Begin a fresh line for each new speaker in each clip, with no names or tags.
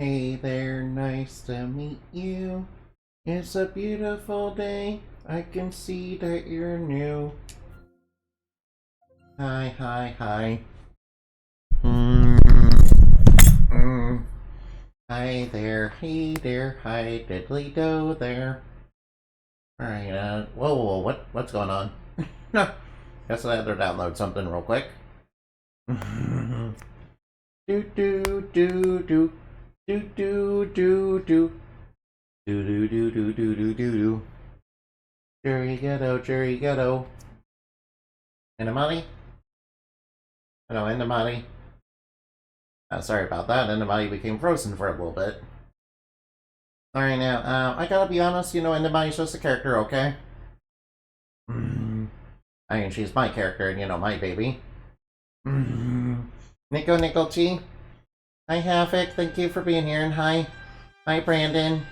Hey there, nice to meet you. It's a beautiful day. I can see that you're new. Hi, hi, hi. Mm, mm. Hi there, hey there, hi diddly do there. Alright, whoa, what's going on? No, guess I had to download something real quick. do do do do do do do do do do do do do do do. Jerry Ghetto, Jerry Ghetto. Enamati? Hello, Enamati. Sorry about that. Enamati became frozen for a little bit. Alright, now, I gotta be honest, Enamati's just a character, okay? I mean, she's my character, and, my baby. Nico Nico T. Hi, Havoc. Thank you for being here, and hi. Hi, Brandon.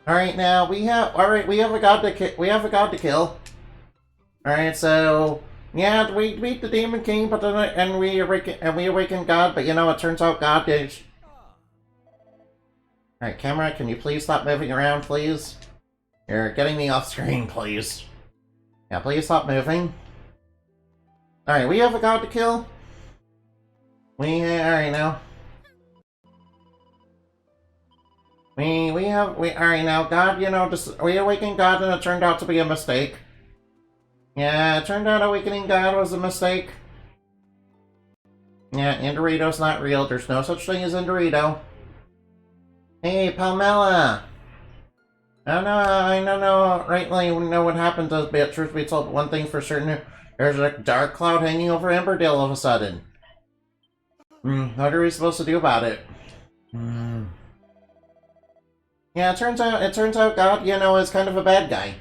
Alright, now, we have a god to kill. Alright, so... Yeah, we beat the Demon King, but then we awaken God, but it turns out God is... Alright, camera, can you please stop moving around, please? You're getting me off screen, please. Yeah, please stop moving. Alright, we have a God to kill. Alright now. Alright now, God, we awakened God and it turned out to be a mistake. Yeah, it turned out awakening God was a mistake. Yeah, Endorito's not real. There's no such thing as Endorito. Hey, Palmella! I don't know rightly know what happened to us, but truth be told, one thing's for certain. There's a dark cloud hanging over Emberdale all of a sudden. What are we supposed to do about it? Yeah, it turns out God, is kind of a bad guy.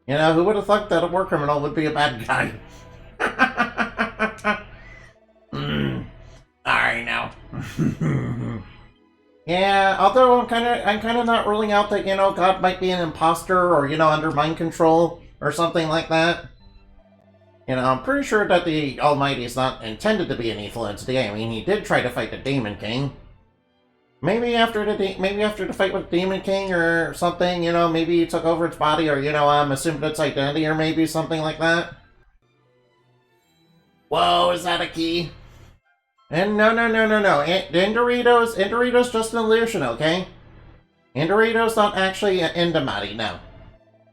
Who would have thought that a war criminal would be a bad guy? Alright now. Yeah, although I'm kind of not ruling out that, God might be an imposter or, under mind control or something like that. I'm pretty sure that the Almighty is not intended to be an evil entity. I mean, he did try to fight the Demon King. Maybe after the fight with Demon King or something, maybe he took over its body or, assumed its identity or maybe something like that. Whoa, is that a key? And no. Endorito's just an illusion, okay? Endorito's not actually an Endomati, no.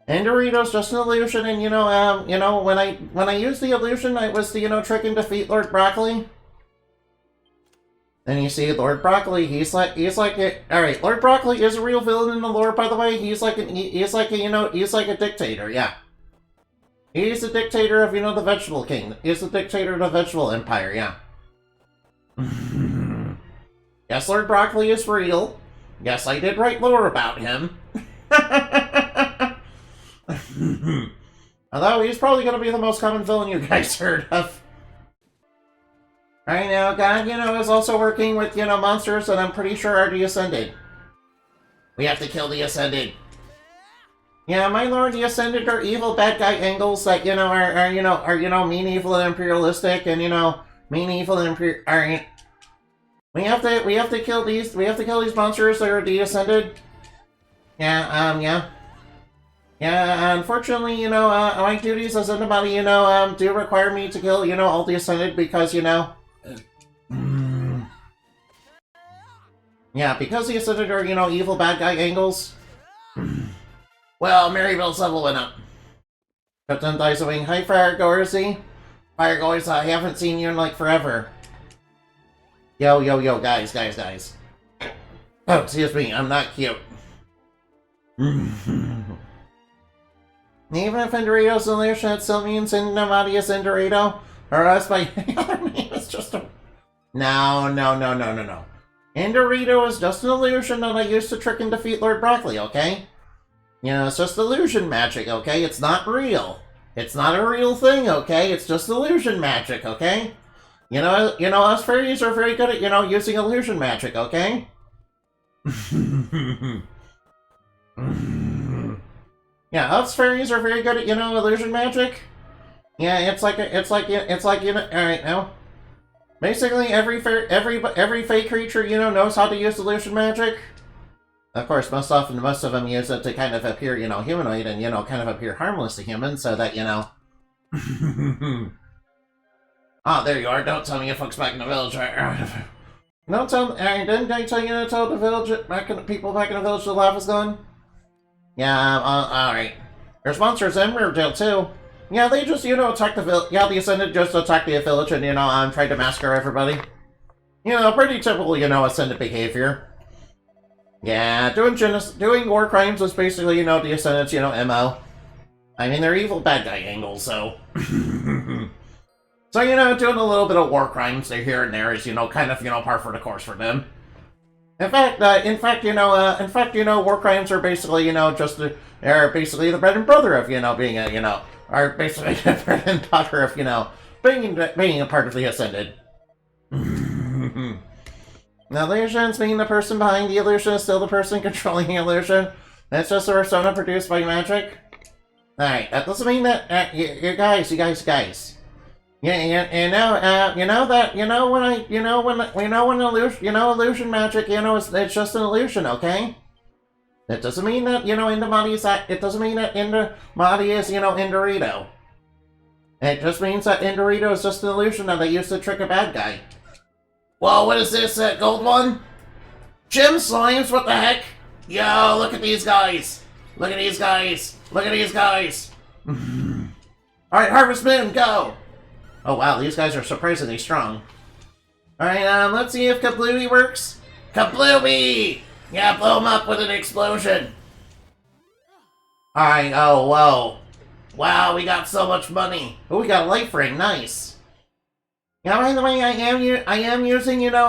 Endorito's just an illusion, and when I used the illusion, it was to trick and defeat Lord Broccoli. And you see, Lord Broccoli, he's like it. All right, Lord Broccoli is a real villain in the lore, by the way. He's like a dictator, yeah. He's the dictator of the Vegetable King. He's the dictator of the Vegetable Empire, yeah. Yes, Lord Broccoli is real. Yes, I did write lore about him. Although he's probably going to be the most common villain you guys heard of. Right now, God, is also working with, monsters that I'm pretty sure are the Ascended. We have to kill the Ascended. Yeah, my lord, the Ascended are evil bad guy angles that, are mean, evil, and imperialistic, and, mean, evil, and we have to kill these monsters that are the Ascended. Yeah, yeah. Yeah, unfortunately, my duties as anybody, do require me to kill, all the Ascended because, Yeah, because the Ascended are, evil bad guy angles. Well, Maryville's level went up. Captain Dicewing, hi Firegoers, Firegoers, I haven't seen you in like forever. Yo, guys. Oh, excuse me, I'm not cute. Even if Endorito's illusion, it still means Endomatius Endorito, or else my other name is just a... No. Endorito is just an illusion that I used to trick and defeat Lord Broccoli, okay? It's just illusion magic, okay? It's not real. It's not a real thing, okay? It's just illusion magic, okay? Us fairies are very good at, using illusion magic, okay? Yeah, us fairies are very good at, illusion magic. Yeah, it's like, alright now. Basically, every fake creature, you know, knows how to use illusion magic. Of course, most of them use it to kind of appear, you know, humanoid and, you know, kind of appear harmless to humans so that, you know... Ah, there you are. Don't tell me you folks back in the village. Don't tell me... Didn't I tell you to tell the village, people back in the village the lava's gone? Yeah, alright. There's monsters in Riverdale, too. Yeah, they just, you know, attack the village. Yeah, the Ascended just attacked the village and, you know, tried to massacre everybody. You know, pretty typical, you know, Ascended behavior. Yeah, doing war crimes is basically, you know, the Ascendant's, you know, MO. I mean, they're evil bad guy angles, so... So, you know, doing a little bit of war crimes here and there is, you know, kind of, you know, par for the course for them. In fact, you know, war crimes are basically, you know, are basically the bread and butter of, you know, being a, you know, are basically the bread and butter of, you know, being a part of the Ascended. Now, illusions mean the person behind the illusion is still the person controlling the illusion. That's just a persona produced by magic. Alright, that doesn't mean that, you guys. Yeah, illusion magic, you know, it's just an illusion, okay? That doesn't mean that, you know, it doesn't mean that Indamati is, you know, Indorito. It just means that Indorito is just an illusion that they used to trick a bad guy. Whoa, what is this, gold one? Gym slimes, what the heck? Yo, look at these guys! Look at these guys! Look at these guys! Alright, Harvest Moon, go! Oh wow, these guys are surprisingly strong. Alright, let's see if Kablooey works. Kablooey! Yeah, blow him up with an explosion! Alright, oh, whoa. Wow, we got so much money. Oh, we got a life ring, nice. Yeah, by the way, I am using, you know,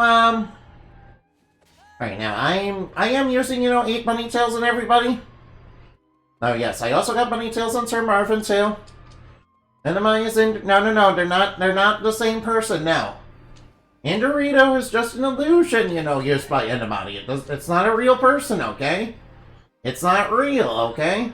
right now, I am using, you know, 8 bunny tails on everybody. Oh yes, I also got bunny tails on Sir Marvin too. Enemy is in. No, they're not the same person now. Indorito is just an illusion, you know, used by Endomati. It's not a real person, okay? It's not real, okay?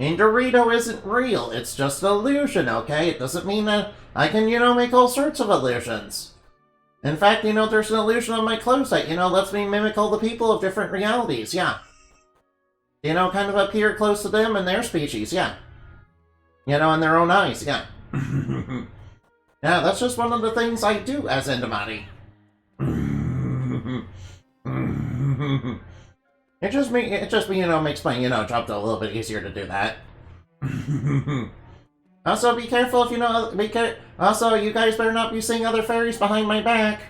Indorito isn't real, it's just an illusion, okay? It doesn't mean that I can, you know, make all sorts of illusions. In fact, you know, there's an illusion on my clothes that, you know, lets me mimic all the people of different realities, yeah. You know, kind of appear close to them and their species, yeah. You know, in their own eyes, yeah. Yeah, that's just one of the things I do as Endomati. It just, you know, makes my, you know, job a little bit easier to do that. Also, be careful if you know, also, you guys better not be seeing other fairies behind my back.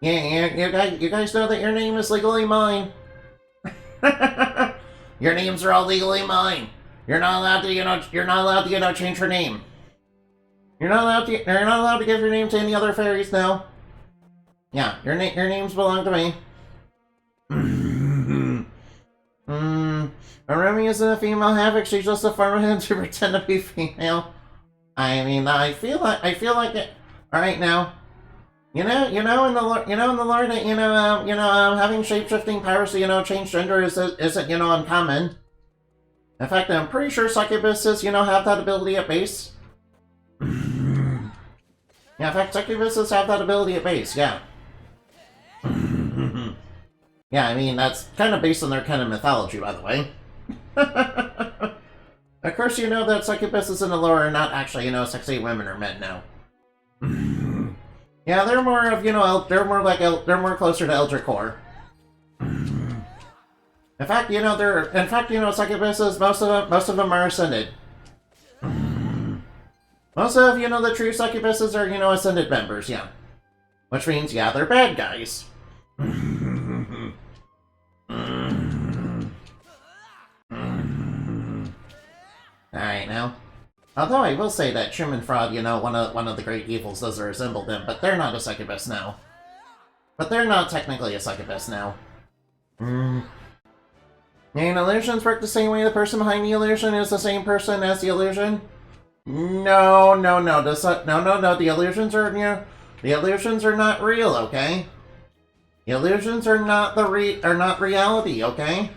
Yeah, you guys know that your name is legally mine. Your names are all legally mine. You're not allowed to, you know, change your name. You're not allowed to give your name to any other fairies now. Yeah, your names belong to me. Arumi isn't a female havoc, she's just a farmer to pretend to be female. I mean, I feel like it. Alright now. You know in the lore that, having shape-shifting powers to, you know, change gender isn't, you know, uncommon. In fact, I'm pretty sure succubuses, you know, have that ability at base. Yeah, in fact, succubuses have that ability at base, yeah. Yeah, I mean, that's kind of based on their kind of mythology, by the way. Of course, you know that succubuses in the lore are not actually, you know, sexy women or men now. Yeah, they're more of, you know, they're more closer to Eldritch Core. In fact, you know, succubuses, most of them are ascended. Most of, you know, the true succubuses are, you know, ascended members, yeah. Which means, yeah, they're bad guys. Alright, now. Although I will say that Shim and Frog, you know, one of the great evils does resemble them, but they're not a succubus now. But they're not technically a succubus now. And illusions work the same way the person behind the illusion is the same person as the illusion? No. The illusions are, you know, the illusions are not real, okay? The illusions are not reality, okay?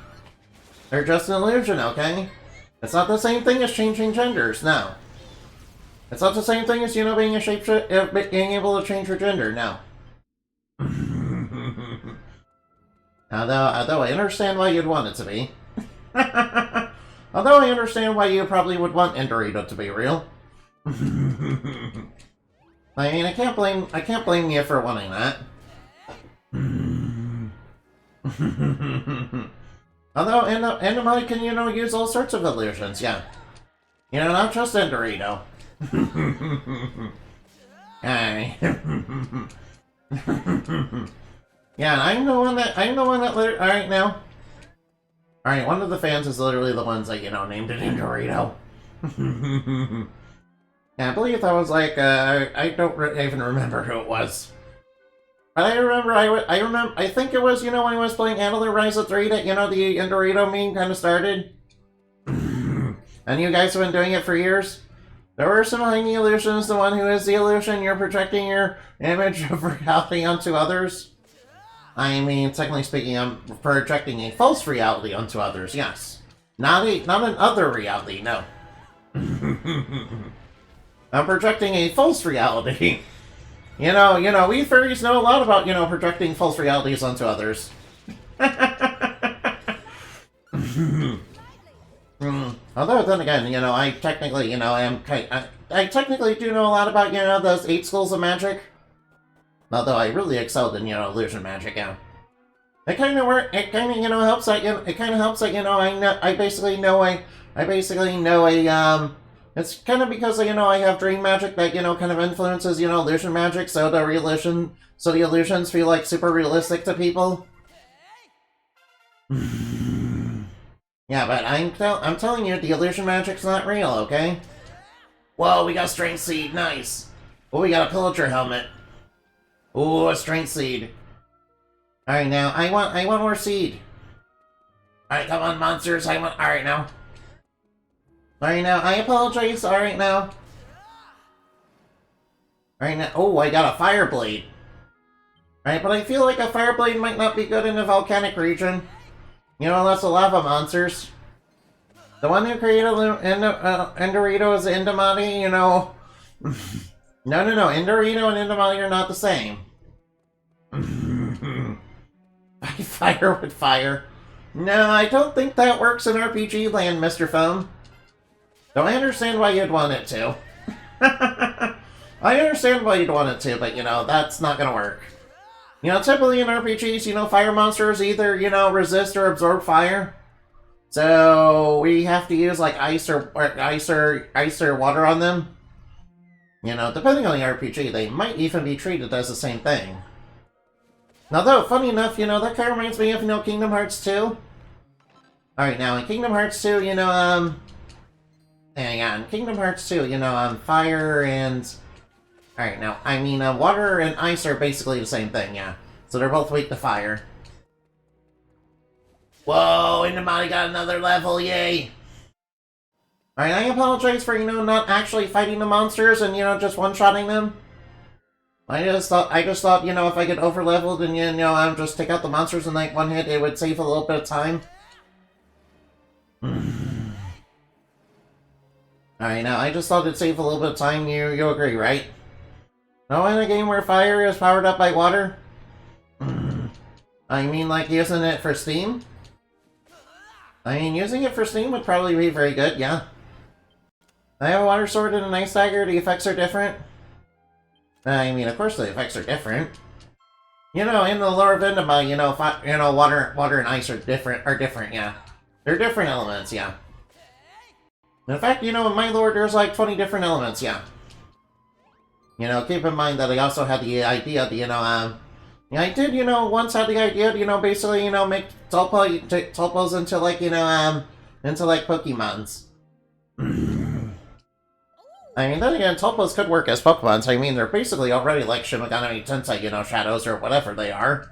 They're just an illusion, okay? It's not the same thing as changing genders, no. It's not the same thing as, you know, being a shapeshifter, being able to change your gender, no. Although I understand why you'd want it to be. Although I understand why you probably would want Endorito to be real. I mean, I can't blame you for wanting that. Although Endemonic can, you know, use all sorts of illusions, yeah. You know, not just Endorito. Hey. Yeah, I'm the one that alright now. Alright, one of the fans is literally the ones that, you know, named it Endorito. Yeah, I believe that was like, I don't even remember who it was. But I remember, I think it was, you know, when I was playing Antler Rise of 3 that, you know, the Endorito meme kind of started. And you guys have been doing it for years. There were some tiny illusions. The one who is the illusion, you're projecting your image of reality onto others. I mean, technically speaking, I'm projecting a false reality onto others, yes. Not an other reality, no. I'm projecting a false reality. You know, we furries know a lot about, you know, projecting false realities onto others. Although, then again, you know, I technically, you know, I technically do know a lot about, you know, those 8 schools of magic. Although I really excelled in, you know, illusion magic, yeah. It kind of, you know, helps that, you know, it kind of helps that, you know, I basically know it's kind of because, you know, I have dream magic that, you know, kind of influences, you know, illusion magic, so the illusions feel, like, super realistic to people. Yeah, but I'm telling you, the illusion magic's not real, okay? Whoa, we got Strength Seed, nice! Oh, we got a Pillager helmet. Ooh, a Strength Seed. Alright, now, I want more seed. Alright, come on, monsters, alright now. Alright now, I apologize, alright now. Alright now, oh, I got a Fire Blade. Alright, but I feel like a Fire Blade might not be good in a volcanic region. You know, unless the lava monsters. The one who created Endorito is Endemonic, you know. No, Endorito and Endemonic are not the same. Fire with fire. No, I don't think that works in RPG land, Mr. Foam. Though I understand why you'd want it to. I understand why you'd want it to, but, you know, that's not gonna work. You know, typically in RPGs, you know, fire monsters either, you know, resist or absorb fire. So we have to use, like, ice or water on them. You know, depending on the RPG, they might even be treated as the same thing. Although, funny enough, you know, that kind of reminds me of, you know, Kingdom Hearts 2. Alright, now, in Kingdom Hearts 2, you know, in Kingdom Hearts 2, you know, fire and... Alright, now, I mean, water and ice are basically the same thing, yeah. So they're both weak to fire. Whoa, Endemonic got another level, yay! Alright, I apologize for, you know, not actually fighting the monsters and, you know, just one-shotting them. I just thought, you know, if I get over-leveled and, you know, just take out the monsters in, like, one hit, it would save a little bit of time. Alright, now, I just thought it'd save a little bit of time, you agree, right? No, in a game where fire is powered up by water? I mean, like, using it for Steam? I mean, using it for Steam would probably be very good, yeah. I have a water sword and an ice dagger, the effects are different. I mean, of course the effects are different. You know, in the lore of Endemonic, you know, water and ice are different, yeah. They're different elements, yeah. In fact, you know, in my lore, there's like 20 different elements, yeah. You know, keep in mind that I also had the idea to, you know, I did, you know, once had the idea to, you know, basically, you know, make Tulpos into, like, you know, into, like, Pokemons. I mean, then again, Tulpos could work as Pokemons. I mean, they're basically already like Shin Megami Tensei, you know, shadows or whatever they are.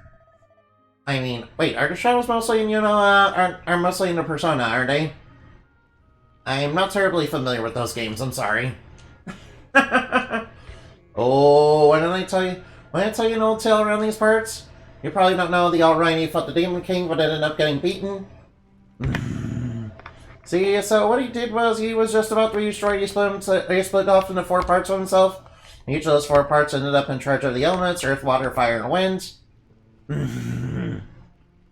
I mean, wait, are the shadows mostly in, you know, are mostly in the Persona, are they? I'm not terribly familiar with those games, I'm sorry. Oh, why didn't I tell you? Why didn't I tell you an old tale around these parts? You probably don't know the Alrighty fought the Demon King, but ended up getting beaten. See, so what he did was he was just about to be destroyed. He split off into 4 parts of himself. Each of those 4 parts ended up in charge of the elements: earth, water, fire, and wind.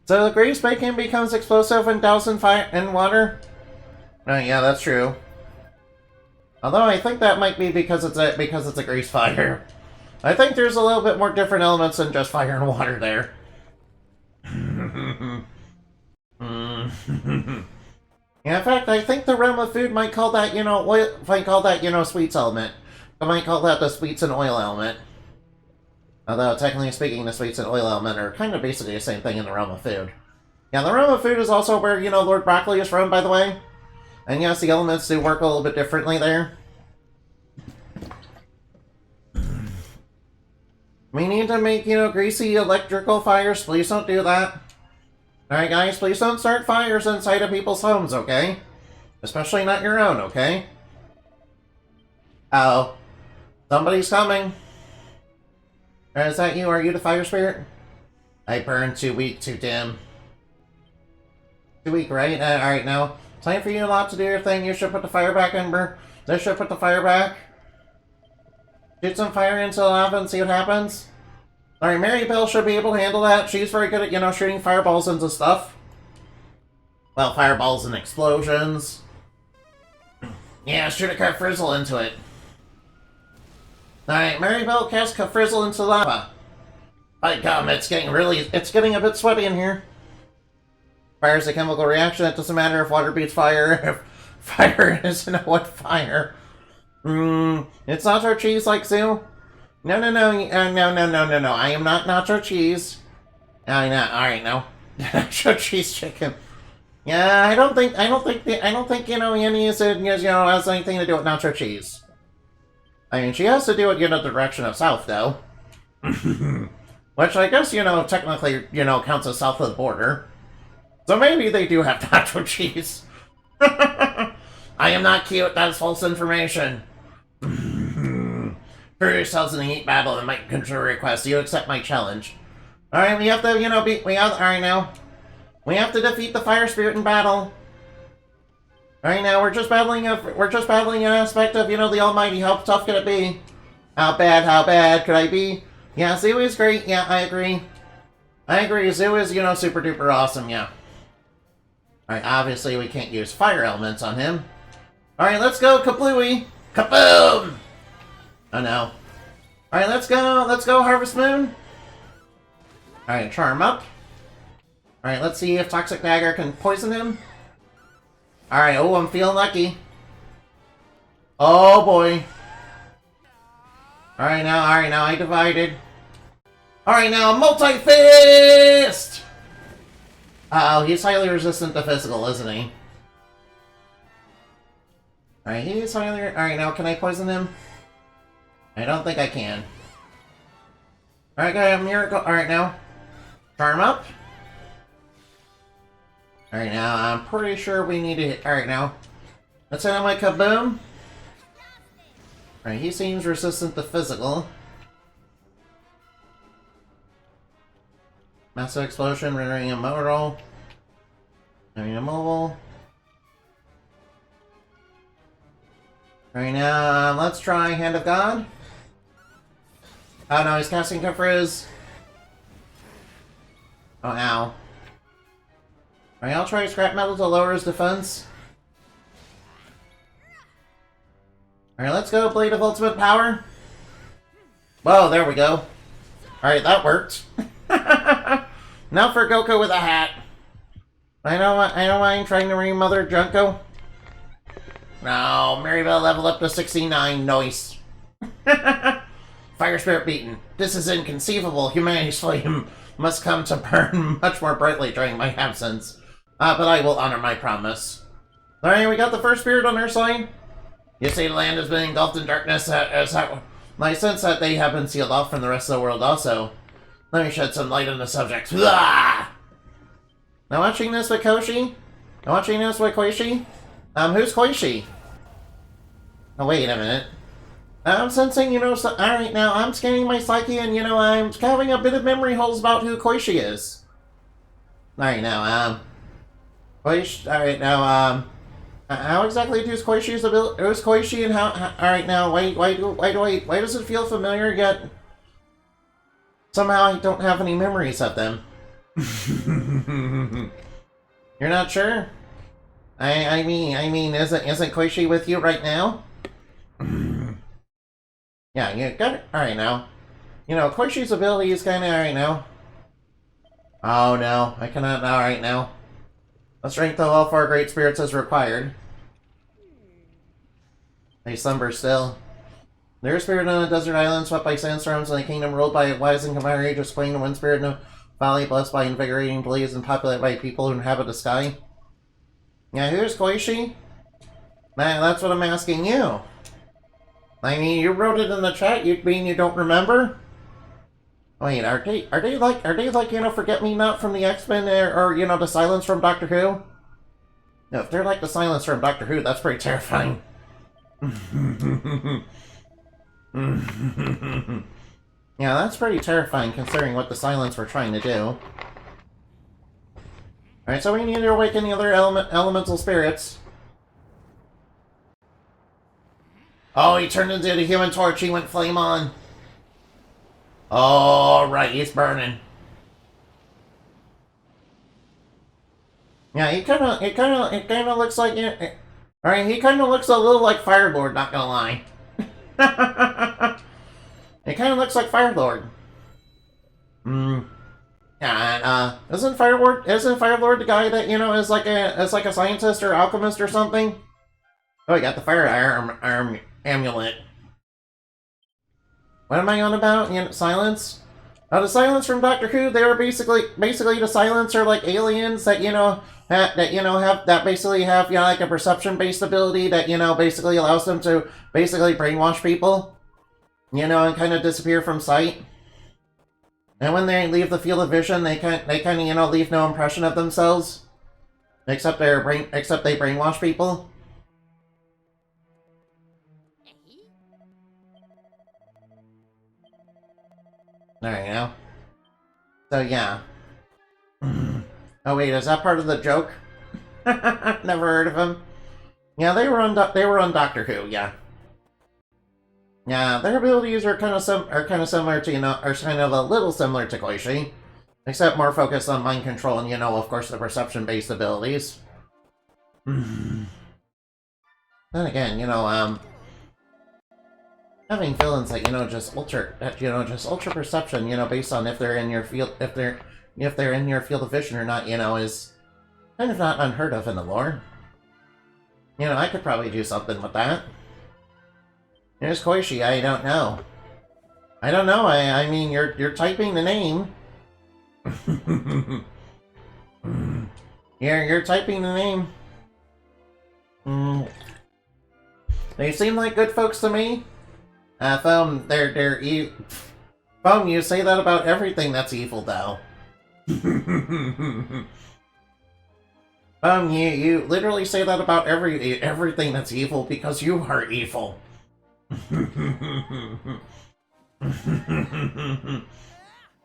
So the grease bacon becomes explosive when doused in fire and water. Oh yeah, that's true. Although I think that might be because it's a grease fire. I think there's a little bit more different elements than just fire and water there. Yeah, in fact, I think the realm of food might call that, sweets element. I might call that the sweets and oil element. Although, technically speaking, the sweets and oil element are kind of basically the same thing in the realm of food. Yeah, the realm of food is also where, Lord Broccoli is from, by the way. And yes, the elements do work a little bit differently there. We need to make, greasy electrical fires. Please don't do that. Alright, guys, please don't start fires inside of people's homes, okay? Especially not your own, okay? Uh-oh. Somebody's coming. Is that you? Are you the fire spirit? I burn too weak, too dim. Too weak, right? Alright, now. Time for you lot to do your thing. You should put the fire back, Ember. This should put the fire back. Shoot some fire into the lava and see what happens. Alright, Mary Bell should be able to handle that. She's very good at, shooting fireballs into stuff. Well, fireballs and explosions. Yeah, shoot a Frizzle into it. Alright, Mary Bell cast Frizzle into lava. By God, it's getting a bit sweaty in here. Fire is a chemical reaction. It doesn't matter if water beats fire, if fire isn't what fire. It's nacho cheese like Zoo? No. No. I am not nacho cheese. Alright, no. Nacho cheese chicken. Yeah, I don't think, Annie has anything to do with nacho cheese. I mean, she has to do it, the direction of south, though. Which I guess, technically, counts as south of the border. So maybe they do have nacho cheese. I am not cute, that's false information. Prove yourselves in the heat battle and might control request. Do you accept my challenge? Alright, we have to, alright now. We have to defeat the fire spirit in battle. Alright now, we're just battling an aspect of, the almighty. How tough could it be? How bad could I be? Yeah, Zoo is great, yeah, I agree. Zoo is, super duper awesome, yeah. Alright, obviously we can't use fire elements on him. Alright, let's go, Kablooey! Kaboom! Oh no. Alright, let's go, Harvest Moon! Alright, charm up. Alright, let's see if Toxic Dagger can poison him. Alright, oh, I'm feeling lucky. Oh boy. Alright now, I divided. Alright now, Multi-Fist! Uh-oh, he's highly resistant to physical, isn't he? Alright, he's highly... Alright, now, can I poison him? I don't think I can. Alright, got a miracle. Alright, now. Charm up. Alright, now, I'm pretty sure we need to hit... Alright, now. Let's hit him with Kaboom. Alright, he seems resistant to physical. Massive explosion, rendering him immortal. Having immobile. Alright, now, let's try Hand of God. Oh no, he's casting Frizz. Oh, ow. Alright, I'll try Scrap Metal to lower his defense. Alright, let's go, Blade of Ultimate Power. Whoa, there we go. Alright, that worked. Now for Goku with a hat. I don't mind trying to remother Junko. No, Maribel level up to 69, nice. Fire Spirit beaten. This is inconceivable. Humanity's flame must come to burn much more brightly during my absence. But I will honor my promise. Alright, we got the first spirit on our side. You say the land has been engulfed in darkness. I sense that they have been sealed off from the rest of the world also. Let me shed some light on the subject. Now watching this with Koshi? Now watching this with Koishi? Who's Koishi? Oh, wait a minute. I'm sensing, alright, now I'm scanning my psyche and, I'm having a bit of memory holes about who Koishi is. Alright, now, Koishi, alright, now, How exactly does Koishi's ability? Who's Koishi and how? All right, now why does it feel familiar yet? Somehow I don't have any memories of them. You're not sure? I mean, isn't Koishi with you right now? Yeah, you got it. All right now. You know, Koishi's ability is kind of all right now. Oh no, I cannot. All right now. The strength of all four great spirits is required. They slumber still. Their spirit on a desert island swept by sandstorms and a kingdom ruled by a wise and courageous queen, one spirit in a valley blessed by invigorating blaze and populated by people who inhabit the sky. Yeah, who's Koishi? Man, that's what I'm asking you. I mean, you wrote it in the chat. You mean you don't remember? Wait, are they like you know, Forget Me Not from the X-Men or you know, the Silence from Doctor Who? No, if they're like the Silence from Doctor Who, that's pretty terrifying. Yeah, that's pretty terrifying considering what the Silence were trying to do. Alright, so we need to awaken the other elemental spirits. Oh, he turned into the Human Torch. He went flame on. Oh, right, he's burning. Yeah, it kind of looks like it. All right, he kind of looks a little like Firelord. Not gonna lie. It kind of looks like Firelord. Yeah, isn't Firelord the guy that you know is like a scientist or alchemist or something? Oh, he got the fire arm amulet. What am I on about? You know, Silence? The Silence from Doctor Who. They were basically the Silence are like aliens that you know have basically have you know like a perception based ability that you know basically allows them to basically brainwash people, you know, and kind of disappear from sight. And when they leave the field of vision, they kind of you know leave no impression of themselves, except they brainwash people. There you go. So yeah. Oh wait, is that part of the joke? Never heard of him. Yeah, they were on Doctor Who. Yeah. Yeah, their abilities are kind of similar to are kind of a little similar to Koishi, except more focused on mind control and you know of course the perception based abilities. Then again, you know having villains that just ultra perception, based on if they're in your field, if they're in your field of vision or not, is kind of not unheard of in the lore. I could probably do something with that. Here's Koishi. I don't know. I mean, you're typing the name. You're typing the name. They seem like good folks to me. Foam, Foam, you say that about everything that's evil, though. Foam, you literally say that about everything that's evil because you are evil.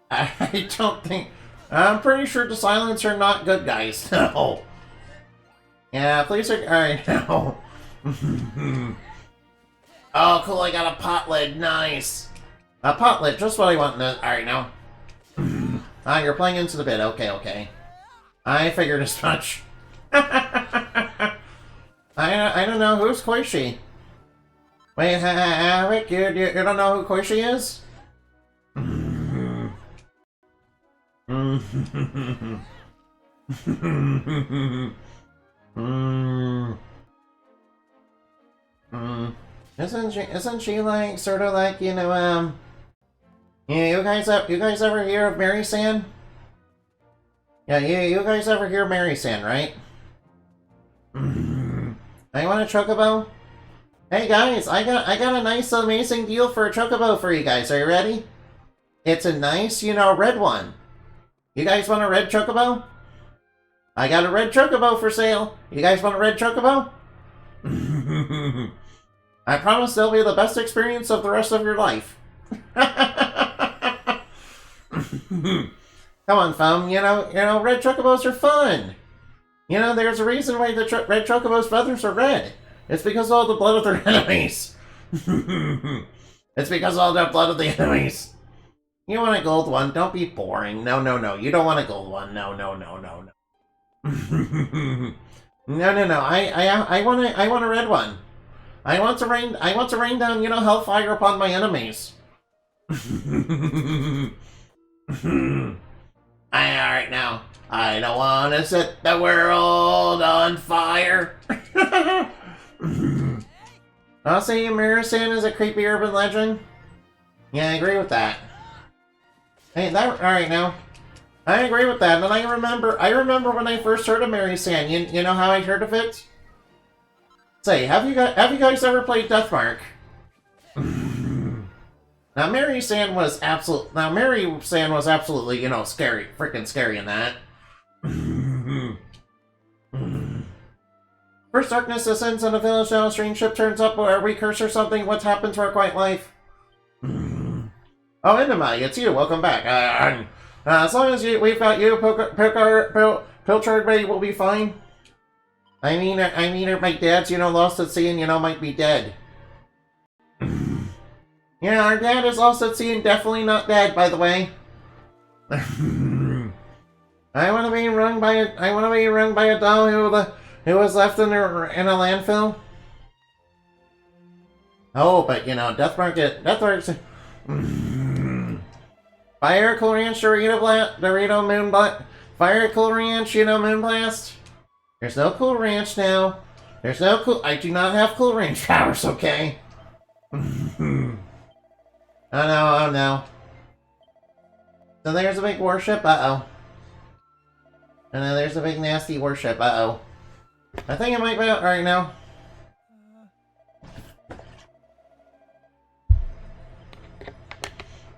I don't think... I'm pretty sure the Silence are not good guys, no. Yeah, please... Alright, no. Oh, cool, I got a pot lid, nice. A pot lid, just what I want. Alright, now. You're playing into the bit, okay. I figured as much. I don't know, who's Koishi? Wait, Rick, you don't know who Koishi is? Isn't she like sort of like you guys ever hear of Mary San? Yeah, you guys ever hear Mary San, right? I want a chocobo. Hey guys, I got a nice amazing deal for a chocobo for you guys. Are you ready? It's a nice, red one. You guys want a red chocobo? I got a red chocobo for sale. You guys want a red chocobo? I promise they'll be the best experience of the rest of your life. Come on, fam. Red chocobos are fun. You know, there's a reason why the red chocobo's feathers are red. It's because of all the blood of their enemies. It's because of all the blood of the enemies. You want a gold one? Don't be boring. No, no, no. You don't want a gold one. No, no, no, no, no. No, no, no. I want a red one. I want to rain down, you know, hellfire upon my enemies. Alright now. I don't want to set the world on fire. I'll say Mirror-san is a creepy urban legend. Yeah, I agree with that. Hey, alright now. I agree with that, and I remember when I first heard of Mary-san. You know how I heard of it? Say, have you guys ever played Deathmark? Now Mary-san was absolutely, you know, scary, freaking scary in that. First darkness descends on a village, now a strange ship turns up, or we curse or something. What's happened to our quiet life? Oh, Enema, it's you. Welcome back. As long as we've got you, Pilchard Bay will be fine. I mean, my dad's, you know, lost at sea and, you know, might be dead. Yeah, our dad is lost at sea and definitely not dead, by the way. I want to be rung by a doll who was left in a landfill. Oh, but you know, Deathmark's. Fire Cool Ranch Dorito Moonblast. Fire Cool Ranch, you know, Moonblast. There's no Cool Ranch now. I do not have Cool Ranch powers, okay? Oh no. So there's a big warship, uh-oh. And then there's a big nasty warship, uh-oh. I think it might be out right now.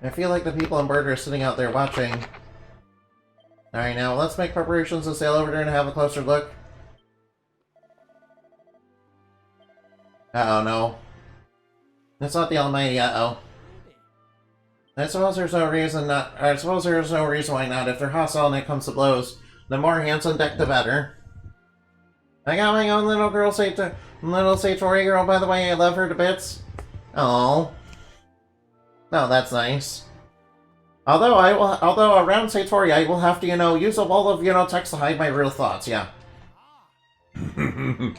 I feel like the people on board are sitting out there watching. Alright, now let's make preparations to sail over there and have a closer look. Uh-oh, no. It's not the Almighty, uh-oh. I suppose there's no reason why not. If they're hostile and it comes to blows, the more hands on deck, the better. I got my own little Satori girl, by the way. I love her to bits. Oh. No, that's nice. Although around Satori, I will have to, you know, use a wall of, you know, text to hide my real thoughts, yeah. You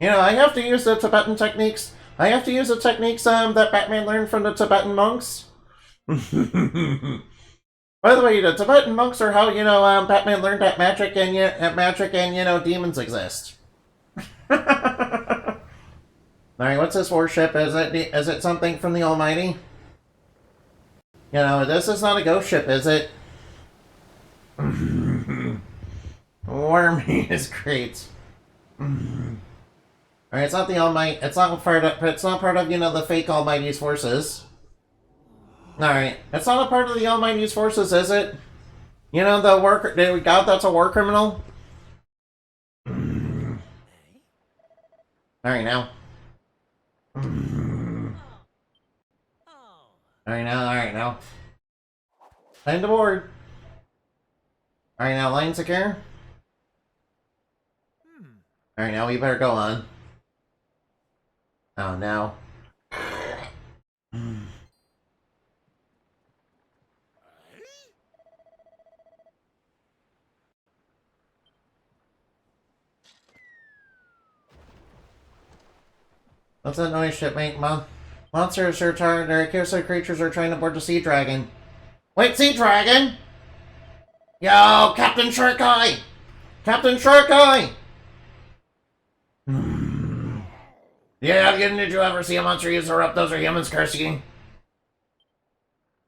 know, I have to use the Tibetan techniques. I have to use the techniques, that Batman learned from the Tibetan monks. By the way, the Tibetan monks are how, you know, Batman learned that magic and, you know, demons exist. Alright, what's this warship? Is it something from the Almighty? You know, this is not a ghost ship, is it? Wormy is great. Alright, it's not the Almighty. It's not part of, you know, the fake Almighty's forces. Alright, it's not a part of the Almighty's forces, is it? You know, the god that's a war criminal? Alright, now. Alright, now. Time to board. Alright, now, line secure. Alright, now we better go on. Oh, no. What's that noise, shipmate? Monsters are trying. Their accused creatures are trying to board the Sea Dragon. Wait, Sea Dragon? Yo, Captain Shark Eye! Captain Shark Eye! Yeah, did you ever see a monster use erupt? Those are humans cursing.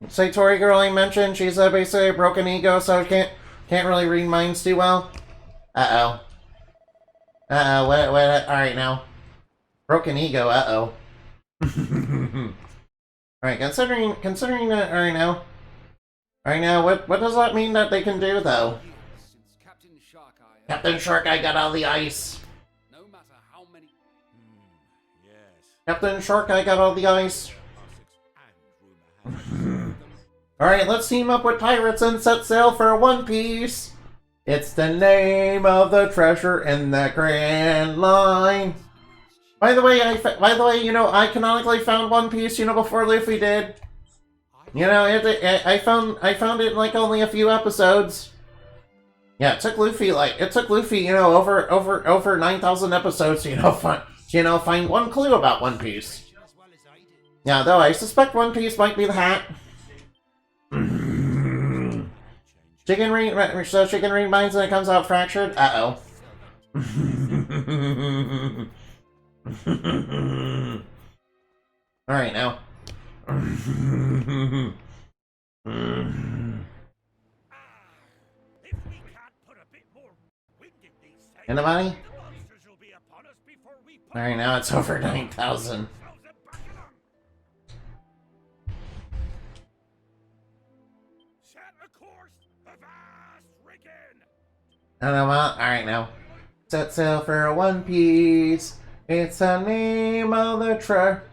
Satori girl I mentioned, she's basically a broken ego, so can't really read minds too well. Uh-oh. What, alright now. Broken ego, uh-oh. Alright, considering that, alright now. Alright now, what does that mean that they can do, though? Captain Shark Eye got all the ice.
No matter how many...
Yes.
Captain Shark Eye got all the ice. Alright, let's team up with pirates and set sail for One Piece. It's the name of the treasure in the Grand Line. By the way, I canonically found One Piece, before Luffy did. I found it in like only a few episodes. Yeah, it took Luffy over 9,000 episodes to find one clue about One Piece. Yeah, though I suspect One Piece might be the hat. Chicken reminds and it comes out fractured. Uh oh. All right now. Anybody? Alright, now it's over 9,000. I don't know what? Alright now. Set sail for One Piece. It's the name of the treasure.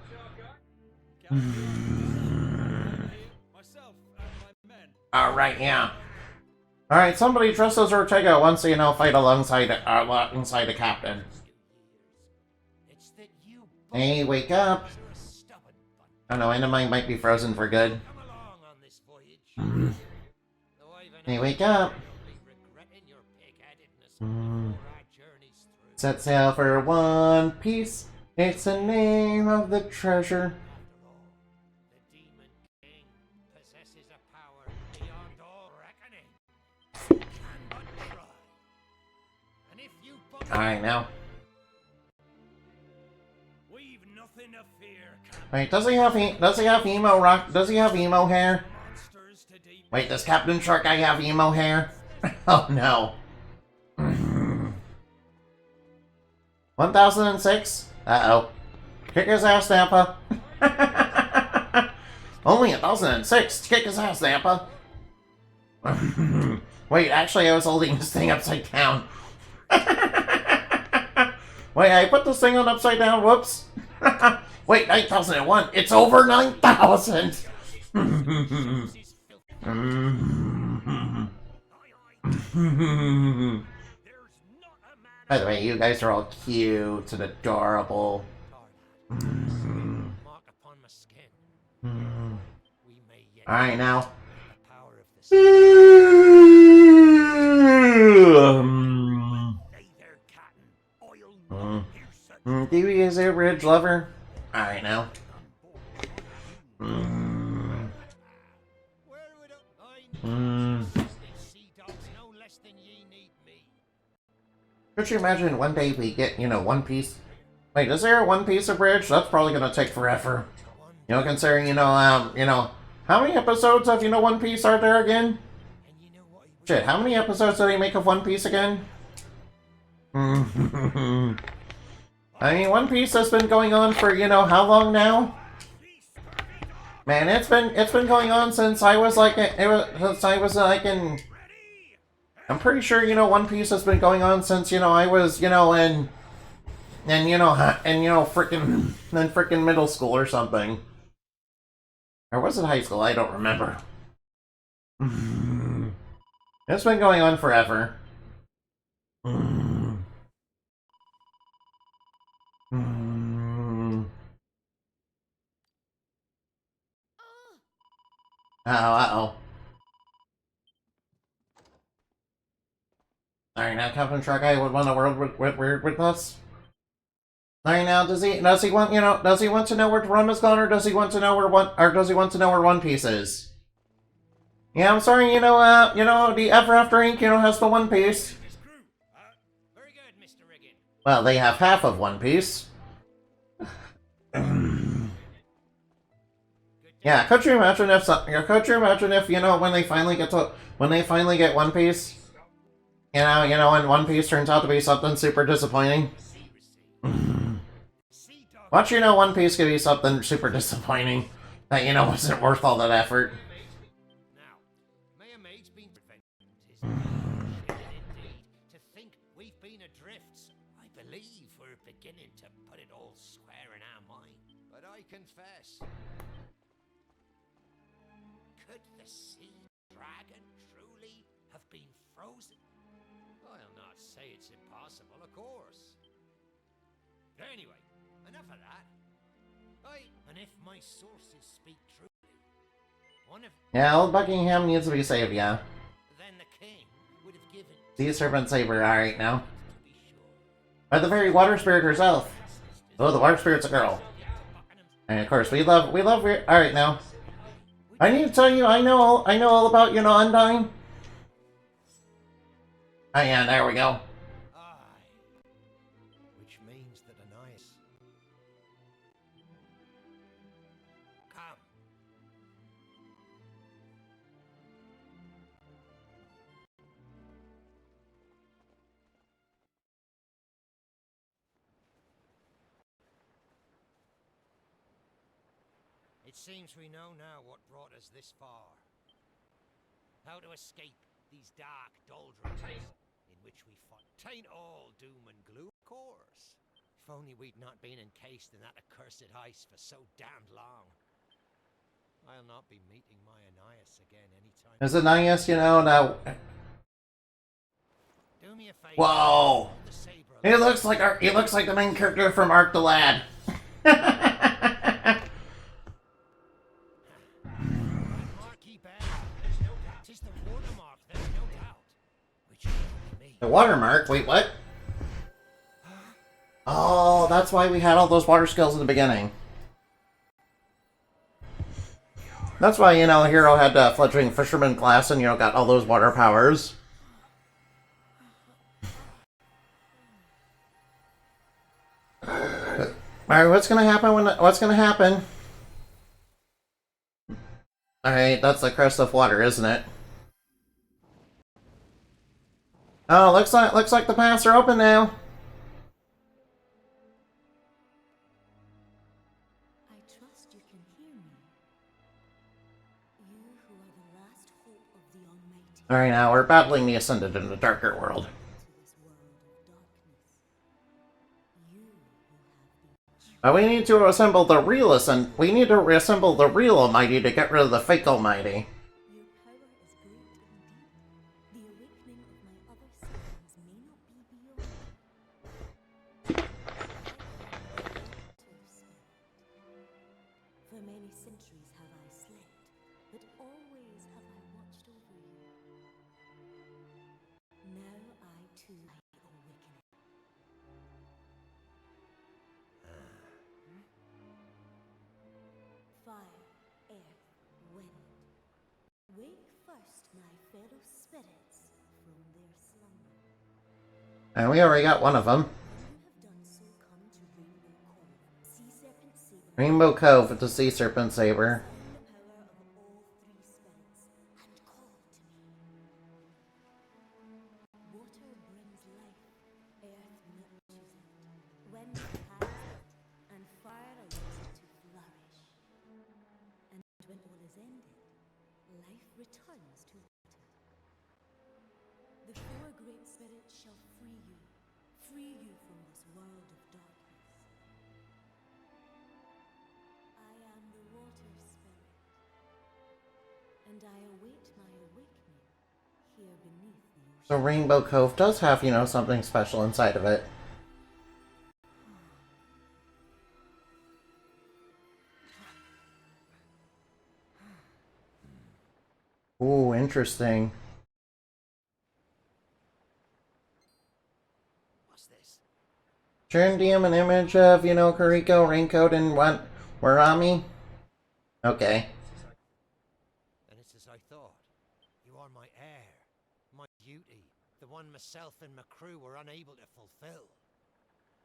Alright, yeah. Alright, somebody dressed as Ortega wants to, fight alongside the captain. Hey, wake up. Oh no, Enemy might be frozen for good. Hey, wake up. Set sail for One Piece. It's the name of the treasure. Alright now.
We've nothing to fear.
Wait, does he have emo hair? Wait, does Captain Shark Guy have emo hair? Oh no. 1006? Uh-oh. Kick his ass, Nappa. Only 1006. Kick his ass, Nappa. Wait, actually I was holding this thing upside down. Wait, I put this thing on upside down, whoops. Wait, 9,001. It's over 9,000. By the way, you guys are all cute and adorable. Alright now. DB is a bridge lover. Alright now. Could you imagine one day we get, One Piece? Wait, is there a One Piece abridged? That's probably gonna take forever. Considering, how many episodes of, One Piece are there again? Shit, how many episodes do they make of One Piece again? I mean, One Piece has been going on for, how long now? Man, it's been going on since I was like, in... I'm pretty sure, One Piece has been going on since, I was, frickin' middle school or something. Or was it high school? I don't remember. It's been going on forever. Uh-oh. Alright, now Captain Shark Guy would want a world with us. Alright, now does he want to know where Rum is gone, or does he want to know where One Piece is? Yeah, I'm sorry, the Ever After Inc., has the One Piece.
Very good, Mr. Riggin.
Well, they have half of One Piece. Yeah, could you imagine if when they finally get One Piece, and One Piece turns out to be something super disappointing. Watch, One Piece could be something super disappointing that wasn't worth all that effort.
Now, Mayamade's been indeed to think we've been adrift. I believe we're beginning to put it all square in our mind. But I confess, could the sea dragon truly have been frozen? it's impossible, of course. Anyway, enough of that. And if my sources speak truly, one of
Yeah, old Buckingham needs to be saved, yeah.
then the king would have given
Sea Serpent Saber, alright now.
to be sure.
By the very water spirit herself. Oh, the water spirit's a girl. And of course, we love, alright now. I need to tell you, I know all about, Undyne. Oh yeah, there we go.
Aye. Which means that Anais. Come. It seems we know now what brought us this far. How to escape these dark doldrums in which we fought. Tain't all doom and gloom, of course. If only we'd not been encased in that accursed ice for so damned long. I'll not be meeting my Anais again anytime.
Is it nice, now?
Do me a favor.
Whoa!
hold the saber
He looks like the main character from Ark the Lad.
Marquee Bell. There's no doubt. 'Tis the watermark, there's no doubt. Which will be me.
The watermark? Wait, what? Oh, that's why we had all those water skills in the beginning. That's why, Hero had fledgling fisherman class and, got all those water powers. Alright, what's gonna happen? Alright, that's the crest of water, isn't it? Oh, looks like the paths are open now.
I trust you can hear me. You who are the last hope of the Almighty.
Alright, now we're battling the Ascended in the darker world.
To this world of darkness. You who have been
But we need to assemble the real We need to reassemble the real Almighty to get rid of the fake Almighty.
Your power is great indeed. The awakening of my other siblings may not be beyond. For many centuries have I slept, but always have I watched over you. Now I too am awakening. Fire, air, wind. Wake first, my fellow spirits, from their slumber.
And we already got one of them.
When you have done so, come to Rainbow Cove, Sea Serpent Saber.
Rainbow Cove with the Sea Serpent Saber.
Find the power of all three spirits and call to me. Water brings life, earth nurtures it, wind hides it, and fire allows it to flourish. And when all is ended, life returns to water. The four great spirits shall free you from this world of darkness. I am the water spirit, and I await my awakening here beneath the ocean.
So Rainbow Cove does have, something special inside of it. Ooh, interesting.
What's this?
Turned him an image of, Kuriko, Raincoat, and what? Warami? Okay.
Then it's as I thought. You are my heir, my duty, the one myself and my crew were unable to fulfill.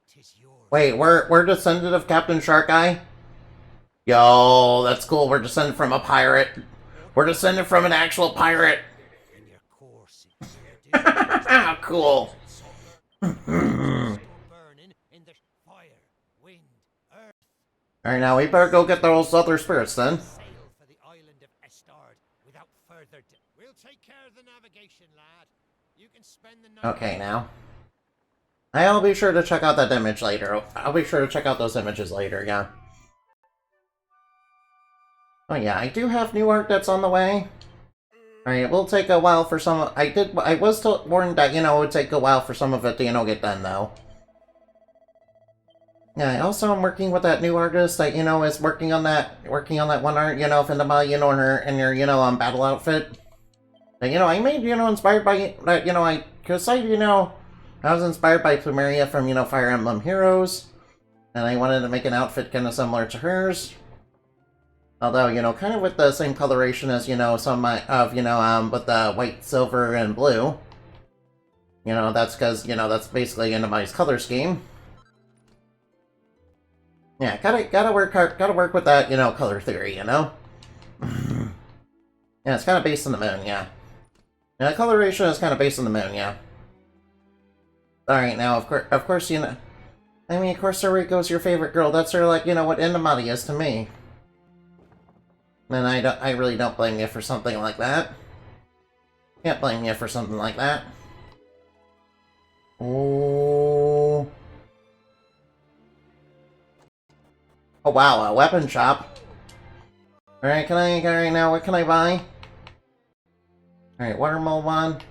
'Tis yours.
Wait, we're descended of Captain Shark Eye? Yo, that's cool. We're descended from a pirate. We're descended from an actual pirate.
In your course, it's
Cool.
burning in the fire, wind, earth.
Alright, now we better go get those other spirits then.
Sail for the island of Estard without further We'll take care of the navigation, lad. You can spend the night.
Okay, now. I'll be sure to check out that image later. I'll be sure to check out those images later, yeah. Oh yeah, I do have new art that's on the way. Alright, it will take a while for some. I was warned that, it would take a while for some of it to, get done, though. Yeah, also I'm working with that new artist that, is working on that one art, Findama, in your, battle outfit. That, I made, inspired by that, because I was inspired by Plumeria from, Fire Emblem Heroes. And I wanted to make an outfit kind of similar to hers. Although, kind of with the same coloration as, some of, with the white, silver, and blue. That's because, that's basically Inamai's color scheme. Yeah, gotta work with that, color theory, Yeah, it's kind of based on the moon, yeah. Yeah, coloration is kind of based on the moon, yeah. Alright, now, of course, I mean, of course, Sariko's your favorite girl. That's sort of like, what Inamari is to me. And I really don't blame you for something like that. Can't blame you for something like that. Oh. Oh wow, a weapon shop. Alright, alright now, what can I buy? Alright, Watermelon Wand.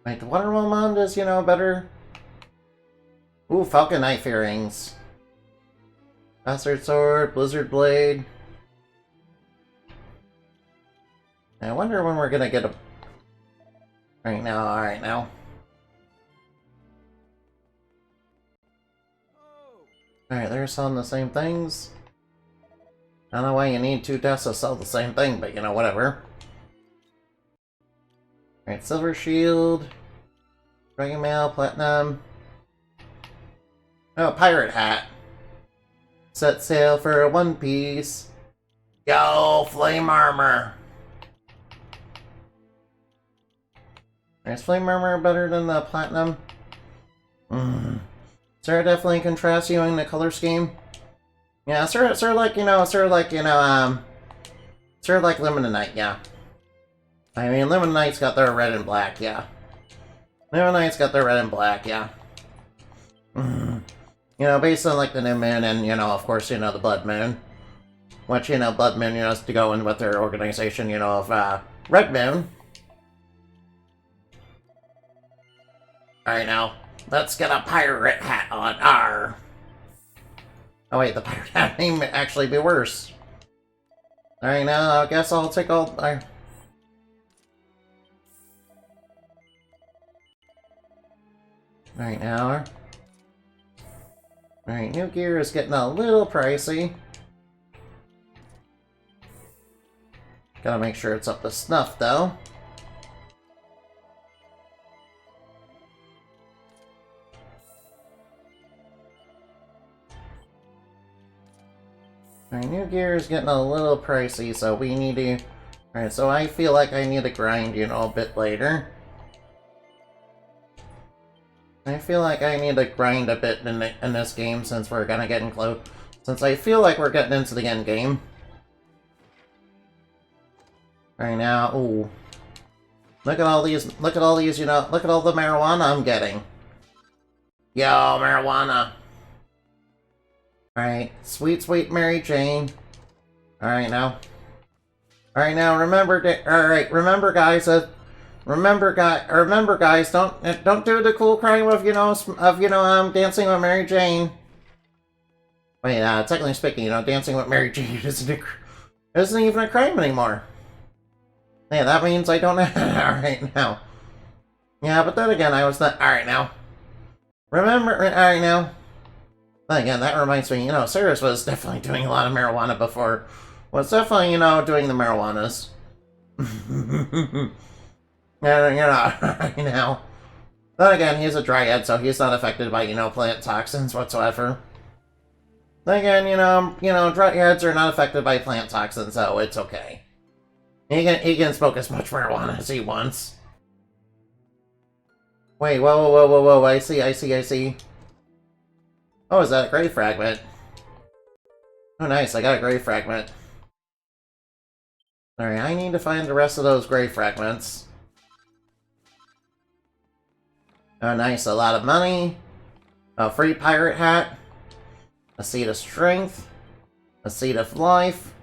Wait, the Watermelon Wand is, better. Ooh, Falcon Knife Earrings. Bastard Sword, Blizzard Blade. I wonder when we're gonna get a... Alright now. Alright, they're selling the same things. I don't know why you need two deaths to sell the same thing, but whatever. Alright, Silver Shield. Dragon Mail, Platinum. Oh, Pirate Hat. Set sail for a One Piece. Yo, Flame Armor. Is Flame Armor better than the Platinum? Sarah definitely contrasts you in the color scheme. Yeah, sort of like Limonite, yeah. I mean, Limonite's got their red and black, yeah. Limonite's got their red and black, yeah. Based on, like, the New Moon and, of course, the Blood Moon. Which, Blood Moon, has to go in with their organization, of, Red Moon. Alright, now, let's get a pirate hat on. Arr! Oh, wait, the pirate hat may actually be worse. Alright, now, I guess I'll take all... Alright, now... Alright, new gear is getting a little pricey. Gotta make sure it's up to snuff, though. Alright, new gear is getting a little pricey, so we need to... Alright, so I feel like I need to grind, a bit later. I feel like I need to grind a bit in this game since we're gonna get close. Since I feel like we're getting into the end game. Right now, ooh. Look at all these, look at all the marijuana I'm getting. Yo, marijuana. Alright, sweet, sweet Mary Jane. Alright now. Alright now, remember guys, don't do the cool crime of, dancing with Mary Jane. Wait, technically speaking, dancing with Mary Jane isn't even a crime anymore. Yeah, that means I don't have alright now. Yeah, but then again, I was not alright now. Alright now. Then again, that reminds me, Cyrus was definitely doing a lot of marijuana before. Was definitely, doing the marijuanas. Right now. Then again, he's a dryad, so he's not affected by, plant toxins whatsoever. Then again, dryads are not affected by plant toxins, so it's okay. He can smoke as much marijuana as he wants. Wait, whoa, I see. Oh, is that a gray fragment? Oh, nice, I got a gray fragment. Alright, I need to find the rest of those gray fragments. Oh, nice, a lot of money. A free pirate hat. A seed of strength. A seed of life.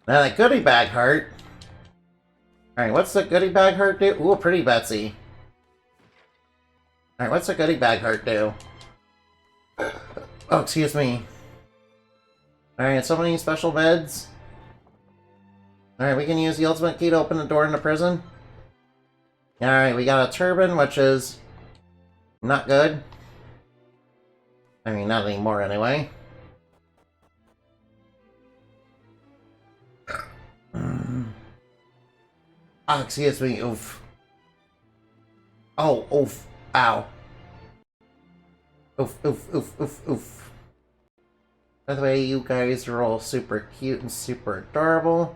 And a goodie bag heart. Alright, what's the goodie bag heart do? Ooh, pretty Betsy. Alright, what's the goodie bag heart do? Oh, excuse me. Alright, so many special beds. Alright, we can use the ultimate key to open the door into prison. Alright, we got a turban, which is not good. I mean, not anymore anyway. Oh, excuse me, oof. Oh, oof. Ow. Oof, oof, oof, oof, oof. By the way, you guys are all super cute and super adorable.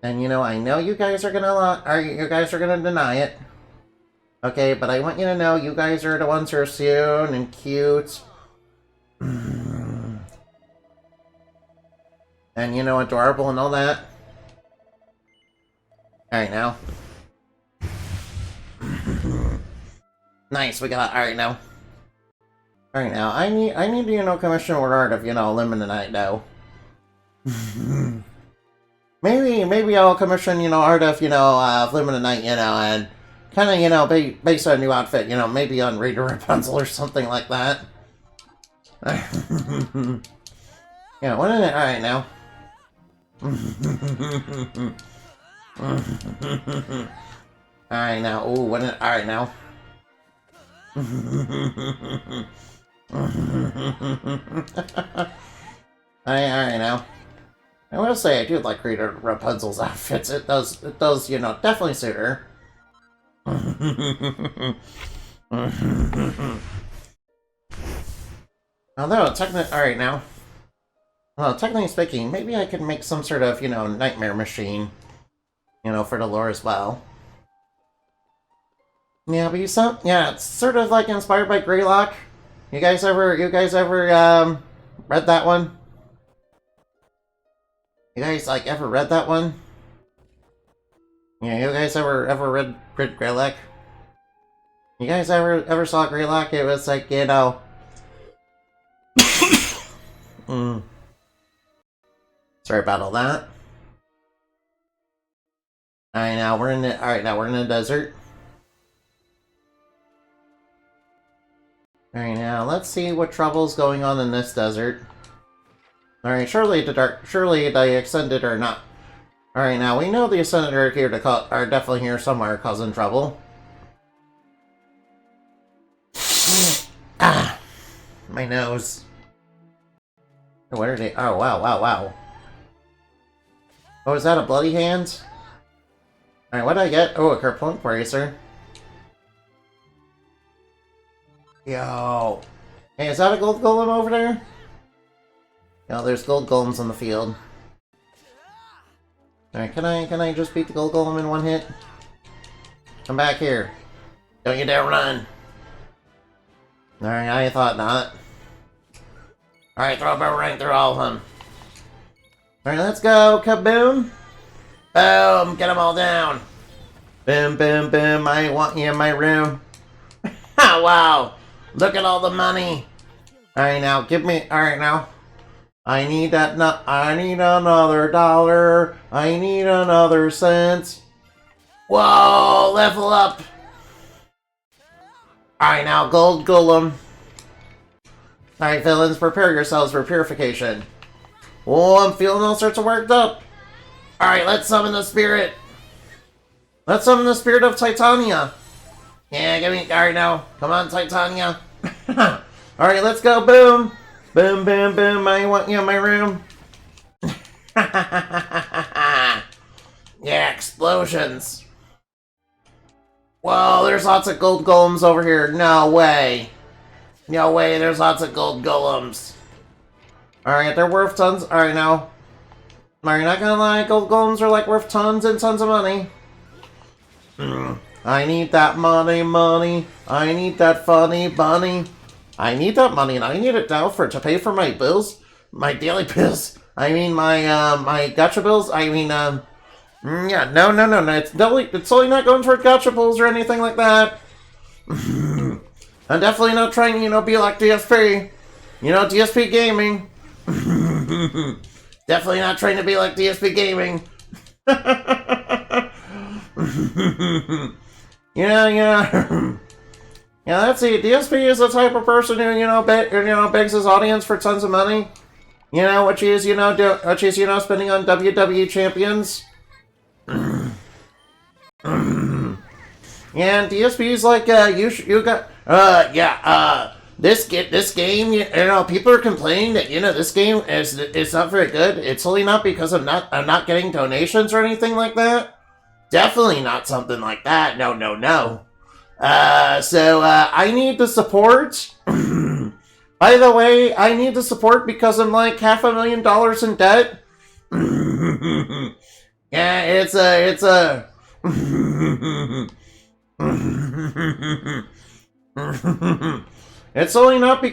And you know, I know you guys are gonna deny it. Okay, but I want you to know you guys are the ones who are soon and cute. And you know, adorable and all that. Alright now. Nice, we got alright now. Alright now, I need to, you know, commission Art of, you know, Eliminate though. maybe I'll commission, you know, Art of, you know, Eliminate, you know, and kinda, you know, based on a new outfit, you know, maybe on Rita Rapunzel or something like that. Yeah, what is it? Alright now. Alright now, ooh, what is it? Alright now. Alright now. I will say I do like Rita Rapunzel's outfits. It does, you know, definitely suit her. Although, alright now. Well, technically speaking, maybe I could make some sort of, you know, nightmare machine. You know, for the lore as well. Yeah, but yeah, it's sort of like inspired by Greylock. You guys ever read that one? You guys, like, ever read that one? Yeah, you guys ever read Greylock? You guys ever saw Greylock? It was like, you know... Sorry about all that. Alright, now we're in the desert. Alright, now let's see what trouble's going on in this desert. Alright, surely the Ascended are not. Alright, now we know the Ascended are here are definitely here somewhere causing trouble. Ah! My nose. What are they? Oh, wow. Oh, is that a bloody hand? Alright, what did I get? Oh, a Kerplunk Bracer. Yo. Hey, is that a gold golem over there? No, there's gold golems on the field. Alright, can I just beat the gold golem in one hit? Come back here. Don't you dare run. Alright, I thought not. Alright, throw a boomerang through all of them. Alright, let's go. Kaboom. Boom. Get them all down. Boom, boom, boom. I want you in my room. Ha, wow. Look at all the money. Alright, now, give me... Alright, now. I need that... I need another dollar. I need another cent. Whoa, level up. Alright, now, gold golem. Alright, villains, prepare yourselves for purification. Oh, I'm feeling all sorts of worked up. Alright, let's summon the spirit. Let's summon the spirit of Titania. Yeah, give me... Alright, now. Come on, Titania. Alright, let's go. Boom. Boom, boom, boom. I want you in my room. Yeah, explosions. Whoa, there's lots of gold golems over here. No way. No way, there's lots of gold golems. Alright, they're worth tons. Alright, now. Are you not gonna lie? Gold golems are like worth tons and tons of money. I need that money. I need that funny bunny. I need that money, and I need it now to pay for my bills. My daily bills. I mean, my gacha bills. I mean, yeah, no. It's totally not going toward gacha bills or anything like that. I'm definitely not trying, you know, be like DSP. You know, DSP Gaming. Definitely not trying to be like DSP Gaming. Yeah, let's see. DSP is the type of person who, begs his audience for tons of money. What she's, spending on WWE champions. And DSP's like, this game, people are complaining that, this game is not very good. It's only not because I'm not getting donations or anything like that. Definitely not something like that. No. So I need the support. By the way, I need the support because I'm like $500,000 in debt. Yeah, it's a it's only not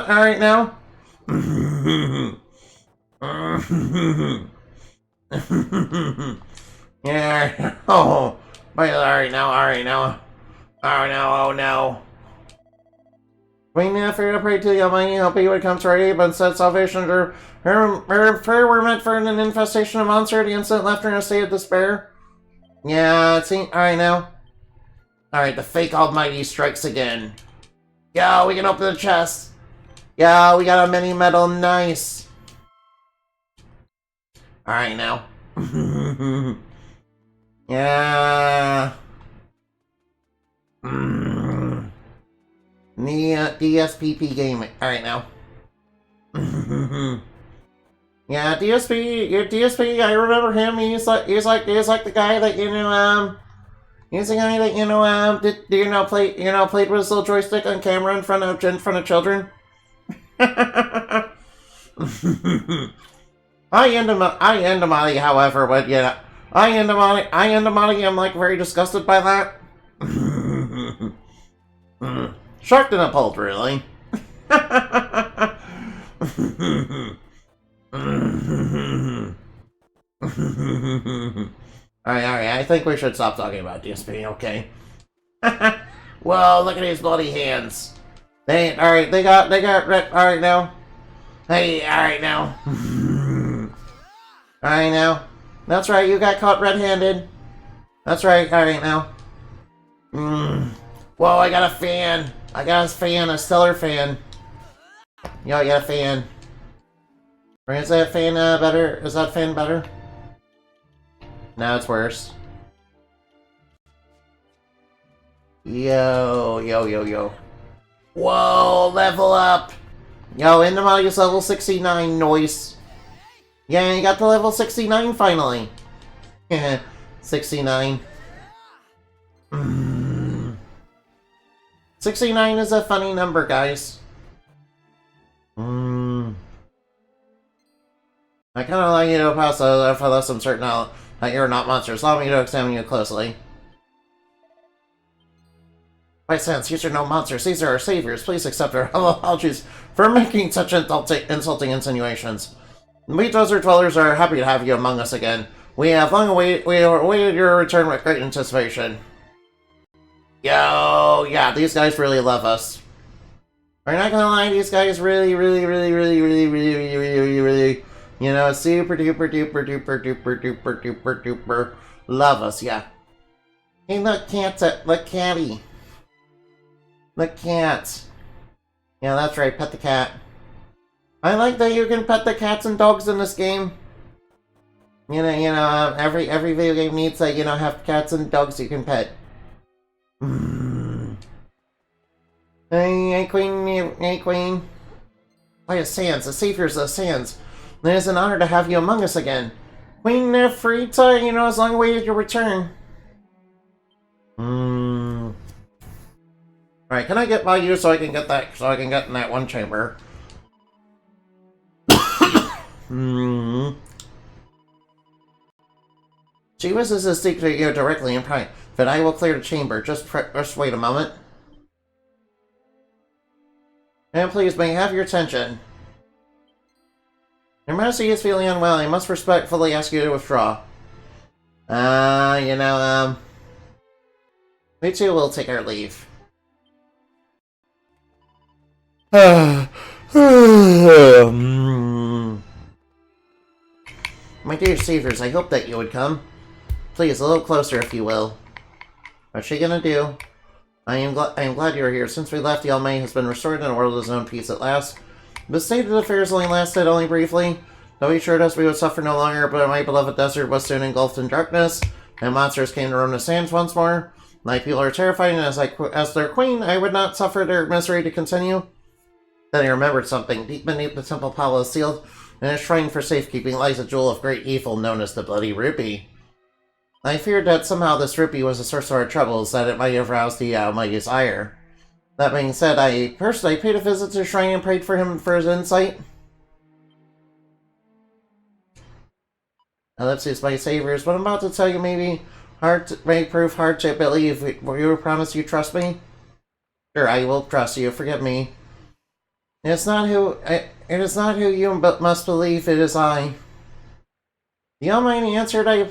alright now. Yeah. Oh, alright now. Oh no. We never prayed to the Almighty, hope he would come to our aid, but instead salvation or her prayer were meant for an infestation of monster. The instant left her in a state of despair. Yeah, alright now. Alright, the fake Almighty strikes again. Yo, we can open the chest. Yo, we got a mini medal, nice. Alright now. Yeah. The DSPP game. Alright now. Yeah, DSP, I remember him. He's like the guy that, he's the guy that, played with his little joystick on camera in front of children. I end Amati, however, but yeah, I end Amati, I'm like very disgusted by that. Shocked and appalled, really. Alright, I think we should stop talking about DSP, okay? Well, look at his bloody hands. They got alright now. Hey, alright now. Alright now. That's right, you got caught red-handed. That's right, alright now. Whoa, I got a fan. I got a fan, a stellar fan. Yo, I got a fan. Is that fan better? Is that fan better? No, it's worse. Yo. Whoa, level up. Yo, Endomatius level 69, noise. Yeah, you got the level 69 finally. 69. 69 is a funny number, guys. I kind of like you to pass if unless I'm certain that you're not monsters. Allow me to examine you closely. My sense, these are no monsters. These are our saviors. Please accept our apologies for making such insulting insinuations. We desert dwellers are happy to have you among us again. We have long awaited your return with great anticipation. Yo, yeah, these guys really love us. We're not gonna lie, these guys really, super duper love us, yeah. Hey, look, catty. Look, cat. Yeah, that's right, pet the cat. I like that you can pet the cats and dogs in this game. Every video game needs that, have cats and dogs you can pet. Hey, Queen. Why, the Sands, the saviors of the Sands. It is an honor to have you among us again. Queen Nefrita, as long awaited your return. Alright, can I get by you so I can get in that one chamber? She wishes to speak to you directly in private, but I will clear the chamber. Just wait a moment. And please, may I have your attention? Your Majesty is feeling unwell. I must respectfully ask you to withdraw. We too will take our leave. My dear saviors, I hope that you would come. Please, a little closer, if you will. What's she gonna do? I am glad you are here. Since we left, the Almighty has been restored and the world has known peace at last. The state of affairs only lasted only briefly. Though he assured us we would suffer no longer, but my beloved desert was soon engulfed in darkness, and monsters came to roam the sands once more. My people are terrified, and as their queen, I would not suffer their misery to continue. Then he remembered something. Deep beneath the temple Apollo is sealed, and a shrine for safekeeping lies a jewel of great evil known as the Bloody Rupee. I feared that somehow this rupee was the source of our troubles, that it might have roused the Almighty's ire. That being said, I personally paid a visit to the shrine and prayed for him for his insight. Ellipses, my saviors, what I'm about to tell you may prove hard to believe. Will you promise you trust me? Sure, I will trust you. Forgive me. It is not who you must believe, it is I. The Almighty answered my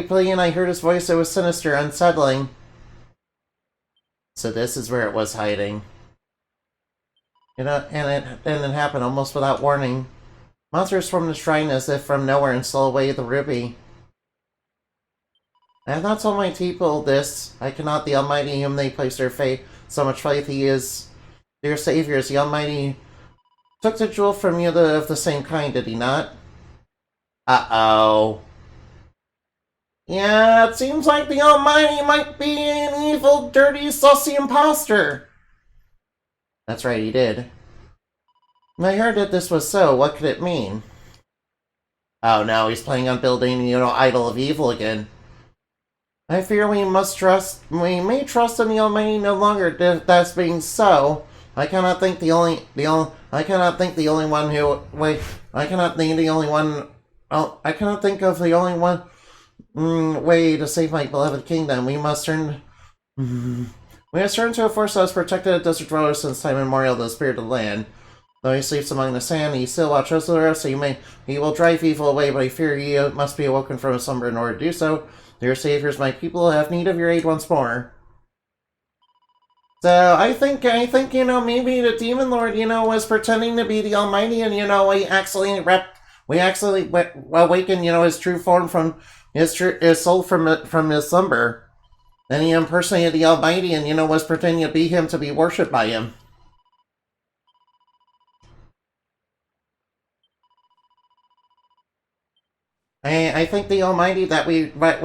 plea, and I heard his voice. It was sinister, unsettling. So this is where it was hiding. And it happened almost without warning. Monsters from the shrine as if from nowhere and stole away the rupee. I have not told my people this. I cannot. The Almighty, whom they place their faith, so much faith he is. Dear saviors, the Almighty took the jewel from you of the same kind, did he not? Uh-oh. Yeah, it seems like the Almighty might be an evil, dirty, sussy imposter. That's right, he did. I heard that this was so. What could it mean? Oh no, he's planning on building, idol of evil again. I fear we may trust in the Almighty no longer. That's being so, I cannot think the only way to save my beloved kingdom. We must turn to a force that has protected the desert dwellers since time immemorial, the spirit of the land. Though he sleeps among the sand, he still watches over us, so he will drive evil away, but I fear he must be awoken from his slumber in order to do so. Dear saviors, my people have need of your aid once more. So, I think, maybe the Demon Lord, was pretending to be the Almighty, and, we accidentally awakened, his true form from his soul from his slumber. Then he impersonated the Almighty and, was pretending to be him to be worshipped by him. I think the Almighty that we awoke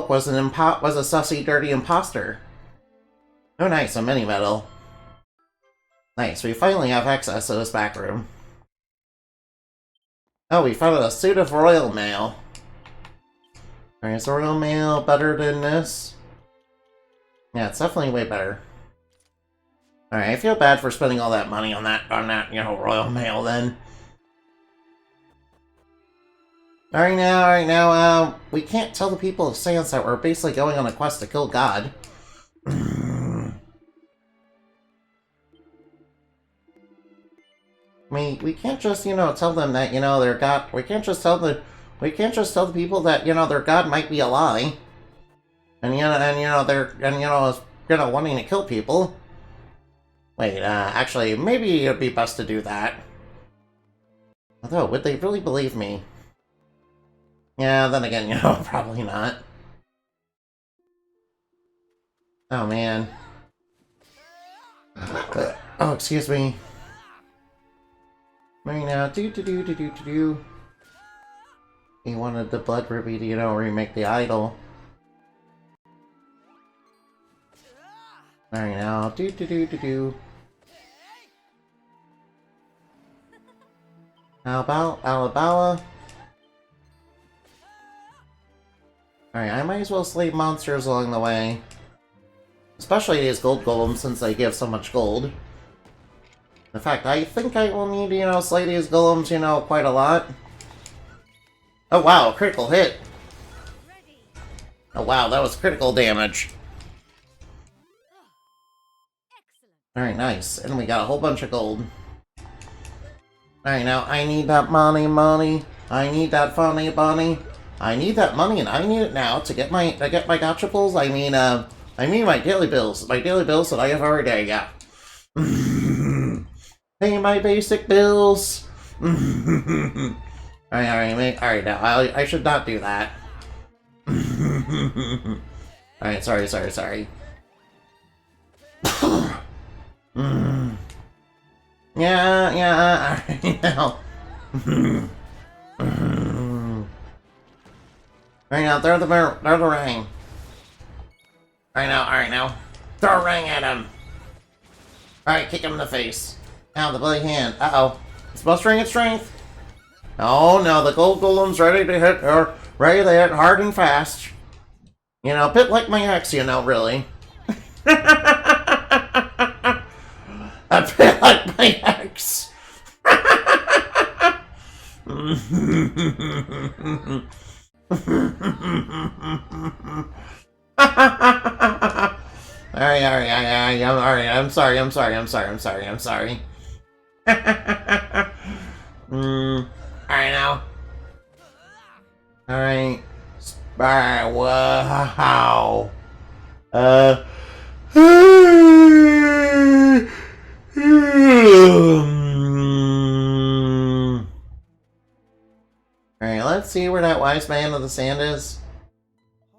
was a sussy, dirty imposter. Oh nice, a mini medal. Nice, we finally have access to this back room. Oh, we found a suit of royal mail. Alright, is royal mail better than this? Yeah, it's definitely way better. Alright, I feel bad for spending all that money on that, royal mail then. Alright now, we can't tell the people of Sans that we're basically going on a quest to kill God. We can't just, tell them that, their God. We can't just tell the people that, their God might be a lie. And they're wanting to kill people. Wait, actually, maybe it'd be best to do that. Although, would they really believe me? Yeah, then again, probably not. Oh, man. Oh, excuse me. Right now, do. He wanted the Blood Rupee to, remake the idol. Alright now, do. How about Alabala? Alright, I might as well slay monsters along the way. Especially these gold golems, since they give so much gold. In fact, I think I will need, slay these golems, quite a lot. Oh wow, critical hit! Oh wow, that was critical damage. Alright, nice. And we got a whole bunch of gold. Alright, now, I need that money. I need that funny bunny. I need that money, and I need it now to get my gachaples. I mean my daily bills. My daily bills that I have every day, yeah. Pay my basic bills. Alright, now, I should not do that. Alright, sorry. Yeah, alright now. Right now, throw the ring. Alright now. Throw a ring at him. Alright, kick him in the face. Ow, the bloody hand. Uh-oh. It's mustering its strength. Oh no, the gold golem's ready to hit hard and fast. You know, a bit like my ex, you know, really. A bit like my ex. Alright, I'm sorry. Alright now. Alright. Wow. Alright, let's see where that wise man of the sand is.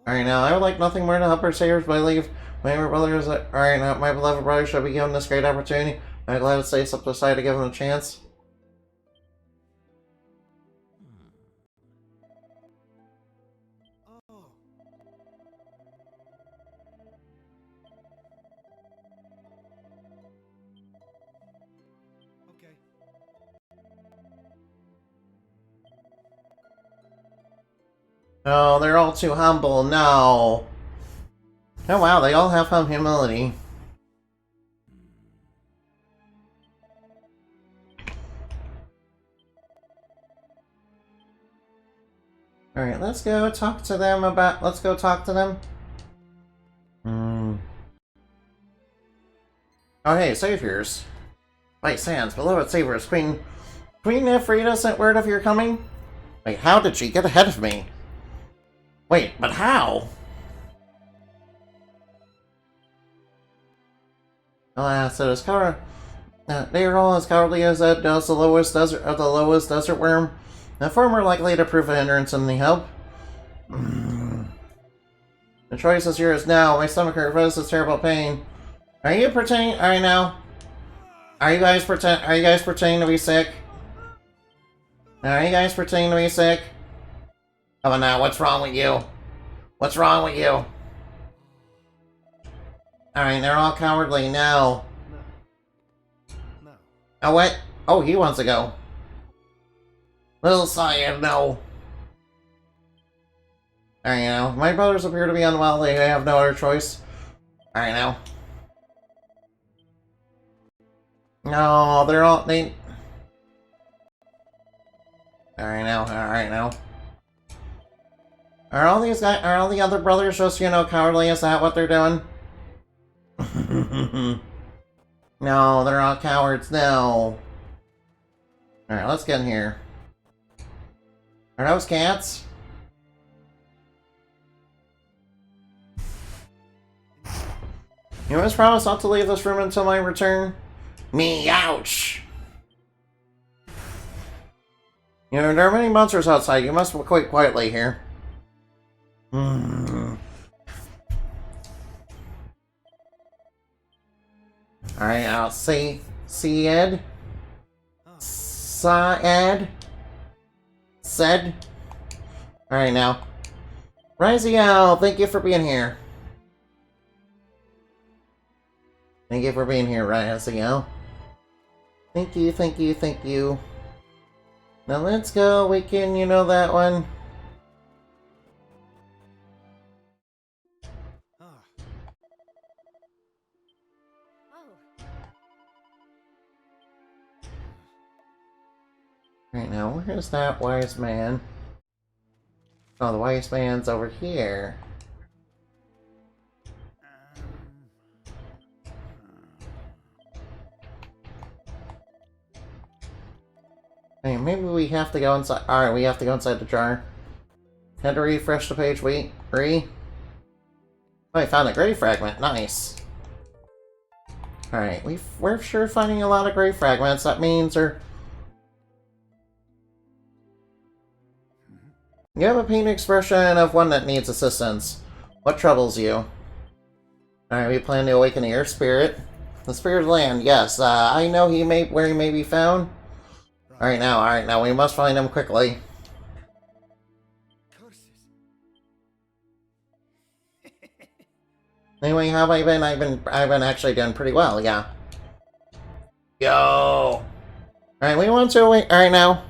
Alright, now, I would like nothing more to help our saviors, but I leave my brothers. Alright, now, my beloved brother shall be given this great opportunity. I'm glad to say step aside to give him a chance. Oh, they're all too humble. No. Oh wow, they all have some humility. Alright, let's go talk to them. Oh hey, saviors. Wait, Sans, beloved saviors, Queen Nephrita sent word of your coming? Wait, how did she get ahead of me? Wait, but how? Alas, it is they are all as cowardly as that does the lowest desert worm. The former likely to prove a hindrance in the help. The choice is yours now. My stomach hurts this terrible pain. Are you pretending? Alright now. Are you guys pretending to be sick? Come on now, what's wrong with you? Alright, they're all cowardly now.
No.
Oh, what? Oh, he wants to go. Little Cyan, no. Alright, now. My brothers appear to be unwell. They have no other choice. Alright, now. No, they're all... Alright, now. Are all the other brothers just, you know, cowardly? Is that what they're doing? No, they're all cowards. No. Alright, let's get in here. Are those cats? You must promise not to leave this room until my return. Me, ouch! You know, there are many monsters outside. You must quit quietly here. Alright, I'll see Ed. Said. Alright now. Raziel, thank you for being here. Raziel. Thank you. Now let's go, we can, you know that one. Right now, where's that wise man? Oh, the wise man's over here. Hey, maybe we have to go inside. Alright, we have to go inside the jar. Had to refresh the page. Oh, I found a grave fragment. Nice. Alright, we're sure finding a lot of grave fragments. That means You have a pain expression of one that needs assistance. What troubles you? Alright, we plan to awaken the Earth Spirit. The Spirit of the Land, yes. I know where he may be found. Alright now, we must find him quickly.
Curses.
Anyway, how have I been? I've been actually doing pretty well, yeah. Yo! Alright, we want to awake. Alright now.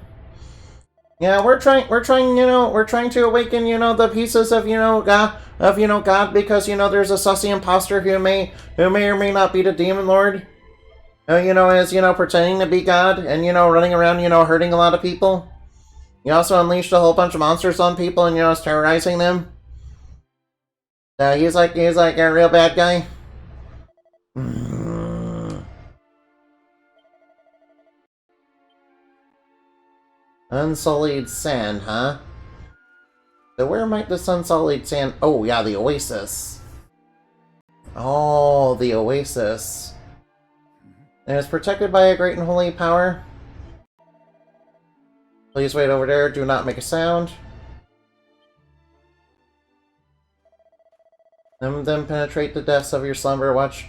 Yeah, we're trying to awaken, the pieces of, God, because, there's a sussy imposter who may or may not be the Demon Lord. Is, pretending to be God and, running around, hurting a lot of people. He also unleashed a whole bunch of monsters on people and, is terrorizing them. He's like a real bad guy. Unsullied sand, huh? So where might this unsullied sand... Oh, yeah, the Oasis. Oh, the Oasis. It is protected by a great and holy power. Please wait over there. Do not make a sound. Then penetrate the depths of your slumber. Watch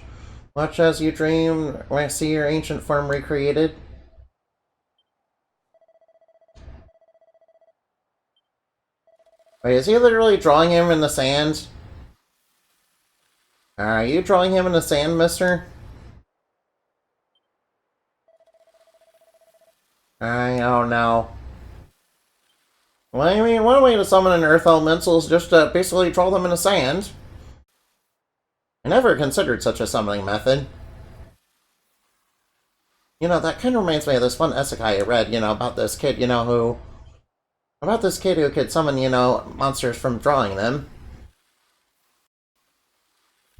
as you dream. When I see your ancient form recreated. Wait, is he literally drawing him in the sand? Are you drawing him in the sand, mister? I don't know. Well, I mean, one way to summon an earth elemental is just to basically draw them in the sand. I never considered such a summoning method. That kind of reminds me of this one isekai I read, about this kid, who... About this kid who could summon, monsters from drawing them.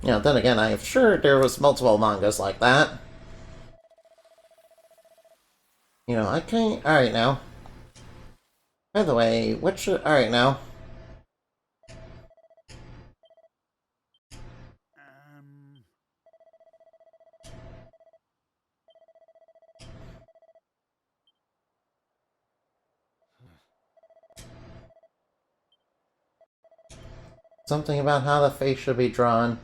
Then again, I'm sure there was multiple mangas like that. I can't... Alright now. By the way, what should... Alright now. Something about how the face should be drawn.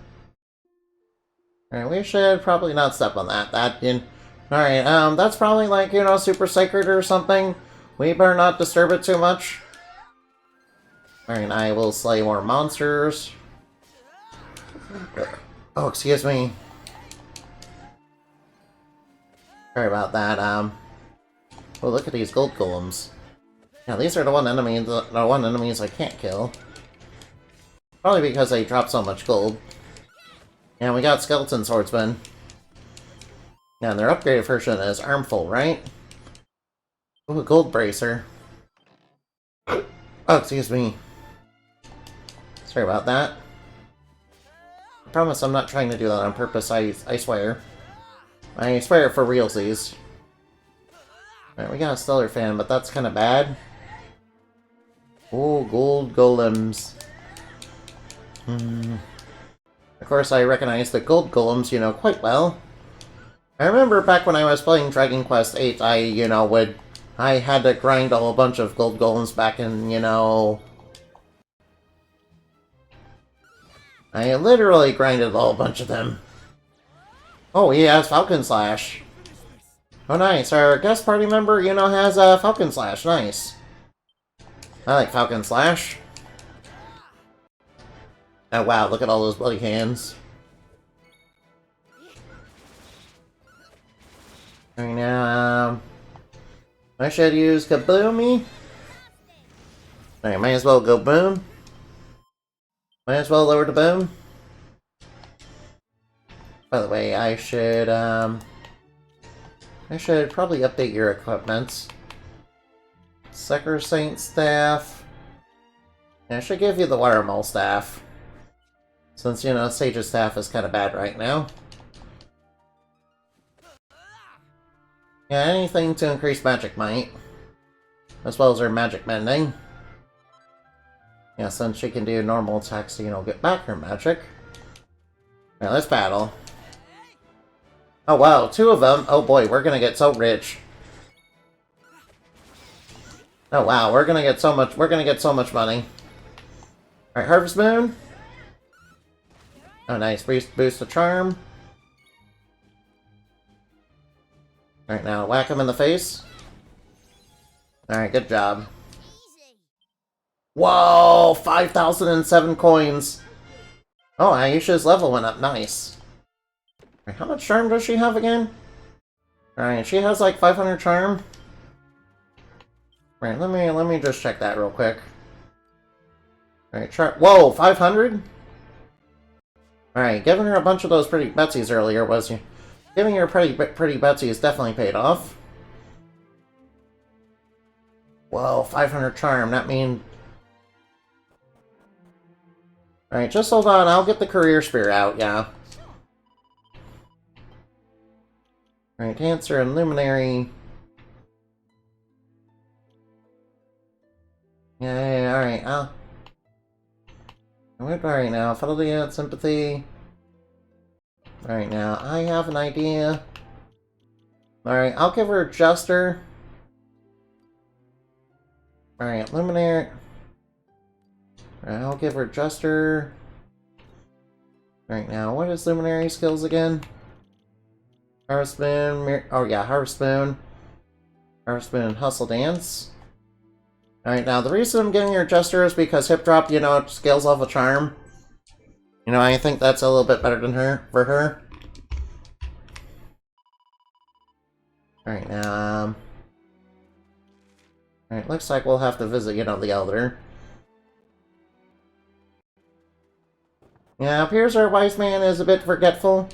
Alright, we should probably not step on that. Alright, that's probably like, super sacred or something. We better not disturb it too much. Alright, I will slay more monsters. Oh, excuse me. Sorry about that, Oh, look at these gold golems. Yeah, these are the one enemies I can't kill. Probably because they drop so much gold. And we got Skeleton Swordsman. Yeah, and their upgraded version is Armful, right? Ooh, a Gold Bracer. Oh, excuse me. Sorry about that. I promise I'm not trying to do that on purpose, I swear. I swear for realsies. Alright, we got a Stellar Fan, but that's kind of bad. Ooh, Gold Golems. Of course, I recognize the gold golems, quite well. I remember back when I was playing Dragon Quest VIII, I had to grind a whole bunch of gold golems back in, I literally grinded a whole bunch of them. Oh, he has Falcon Slash. Oh, nice. Our guest party member, has a Falcon Slash. Nice. I like Falcon Slash. Oh wow, look at all those bloody hands. Alright now, I should use Kaboomy. Alright, might as well go boom. Might as well lower the boom. By the way, I should probably update your equipment. Sucker Saint Staff. Yeah, I should give you the Water Mole Staff. Since, Sage's Staff is kind of bad right now. Yeah, anything to increase Magic Might. As well as her Magic Mending. Yeah, since she can do normal attacks to, get back her magic. Alright, let's battle. Oh wow, 2 of them. Oh boy, we're gonna get so rich. Oh wow, we're gonna get so much money. Alright, Harvest Moon. Oh nice, boost the charm. Alright, now whack him in the face. Alright, good job. Whoa! 5,007 coins! Oh, Aisha's level went up, nice. How much charm does she have again? Alright, she has like 500 charm. Right, let me just check that real quick. Alright, whoa, 500? Alright, giving her a bunch of those pretty Betsies earlier was... Giving her pretty Betsies definitely paid off. Whoa, 500 charm, that means... Alright, just hold on, I'll get the Career Spear out, yeah. Alright, Dancer and Luminary. Yeah, alright, alright now, Fidelity and Sympathy. Alright now, I have an idea. Alright, I'll give her Jester. Alright, Luminary. Alright, I'll give her Jester. Alright now, what is Luminary skills again? Harvest Moon, oh yeah, Harvest Moon. Harvest Moon, Hustle Dance. Alright, now the reason I'm giving her Jester is because Hip Drop, you know, scales off a charm. You know, I think that's a little bit better than for her. Alright, now, alright, looks like we'll have to visit, you know, the Elder. Yeah, appears our wise man is a bit forgetful.